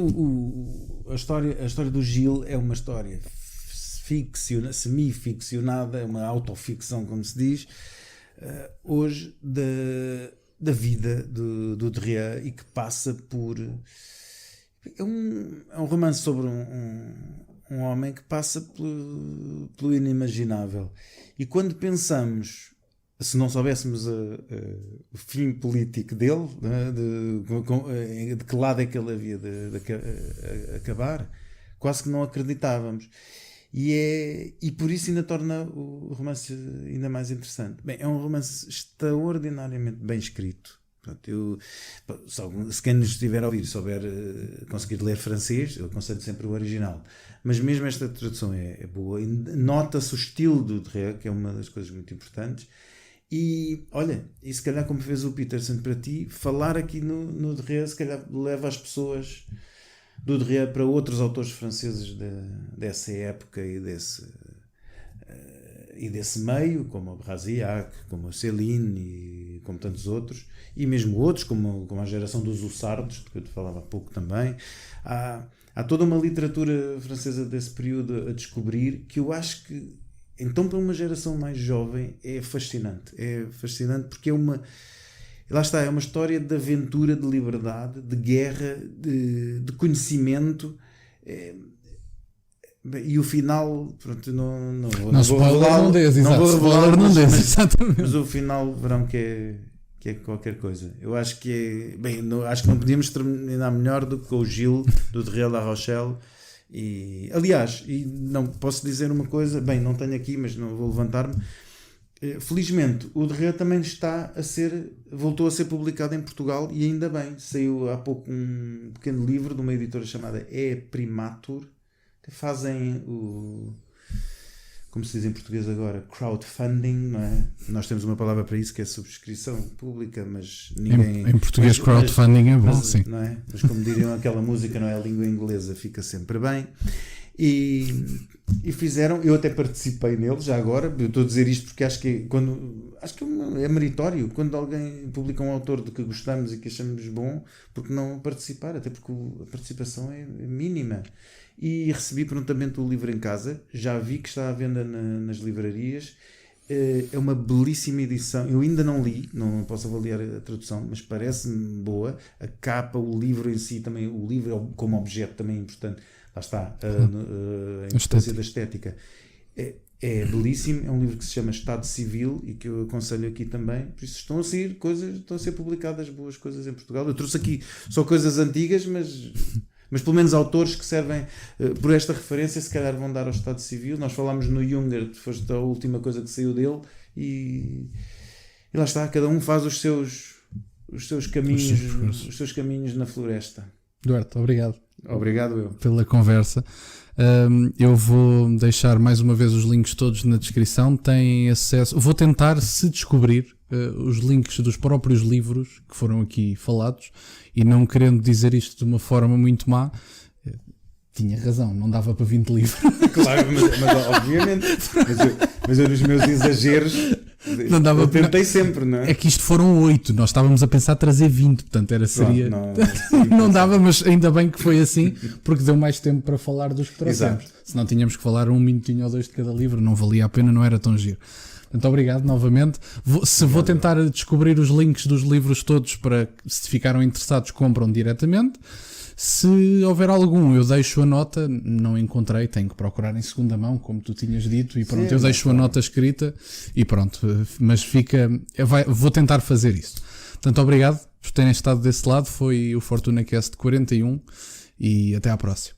a história do Gilles é uma história semi-ficcionada, é uma autoficção, como se diz, hoje da vida do Derrida, e que passa por... É um romance sobre um homem que passa pelo inimaginável. E quando pensamos, se não soubéssemos o fim político dele, né, de que lado é que ele havia de acabar, quase que não acreditávamos. E por isso ainda torna o romance ainda mais interessante. Bem, é um romance extraordinariamente bem escrito. Portanto, se quem nos estiver a ouvir souber conseguir ler francês, eu aconselho sempre o original. Mas mesmo esta tradução é boa. Nota-se o estilo do Derrida, que é uma das coisas muito importantes. E olha, e se calhar, como fez o Peterson para ti, falar aqui no Derrida, se calhar leva as pessoas do Derrida para outros autores franceses dessa época e desse meio, como o Brasillac, como o Céline e como tantos outros, e mesmo outros, como a geração dos Hussardos, de que eu te falava há pouco também. Há toda uma literatura francesa desse período a descobrir, que eu acho que, então, para uma geração mais jovem, é fascinante. É fascinante porque lá está, é uma história de aventura, de liberdade, de guerra, de conhecimento. E o final, pronto, não vou revelar, mas o final verão que é qualquer coisa. Eu acho que acho que não podíamos terminar melhor do que com o Gilles do Derrida La Rochelle. E, aliás, e não posso dizer uma coisa, bem, não tenho aqui, mas não vou levantar-me. Felizmente, o Derrê também voltou a ser publicado em Portugal e ainda bem. Saiu há pouco um pequeno livro de uma editora chamada Primatur, que fazem como se diz em português agora, crowdfunding, não é? Nós temos uma palavra para isso que é subscrição pública, mas ninguém... Em português crowdfunding é bom, sim. Não é? Mas como diriam, aquela música não é a língua inglesa, fica sempre bem. E fizeram, eu até participei nele já agora, eu estou a dizer isto porque acho que é meritório, quando alguém publica um autor de que gostamos e que achamos bom, porque não participar, até porque a participação é mínima. E recebi prontamente o livro em casa, já vi que está à venda nas livrarias. É uma belíssima edição, eu ainda não li, não posso avaliar a tradução, mas parece-me boa. A capa, o livro em si também, o livro como objeto também é importante. Lá está, a importância da estética. É belíssimo, é um livro que se chama Estado Civil e que eu aconselho aqui também. Por isso estão a ser publicadas boas coisas em Portugal. Eu trouxe aqui só coisas antigas, mas pelo menos autores que servem por esta referência, se calhar vão dar ao Estado Civil. Nós falámos no Junger, que foste a última coisa que saiu dele, e lá está, cada um faz os seus caminhos na floresta. Duarte, obrigado. Obrigado eu. Pela conversa. Eu vou deixar mais uma vez os links todos na descrição. Têm acesso. Vou tentar, se descobrir, os links dos próprios livros que foram aqui falados, e não querendo dizer isto de uma forma muito má, tinha razão, não dava para 20 livros. Claro, mas obviamente. Mas eu nos meus exageros não dava, eu tentei sempre, não é? É que isto foram 8, nós estávamos a pensar trazer 20, portanto seria. Não dava, mas ainda bem que foi assim, porque deu mais tempo para falar dos que trouxemos. Se não tínhamos que falar um minutinho ou dois de cada livro, não valia a pena, não era tão giro. Portanto, obrigado novamente. Vou tentar descobrir os links dos livros todos para que, se ficaram interessados, compram diretamente. Se houver algum, eu deixo a nota. Não encontrei, tenho que procurar em segunda mão, como tu tinhas dito, e pronto, eu deixo a nota escrita e pronto. Mas vou tentar fazer isso. Portanto, obrigado por terem estado desse lado. Foi o FortunaCast 41 e até à próxima.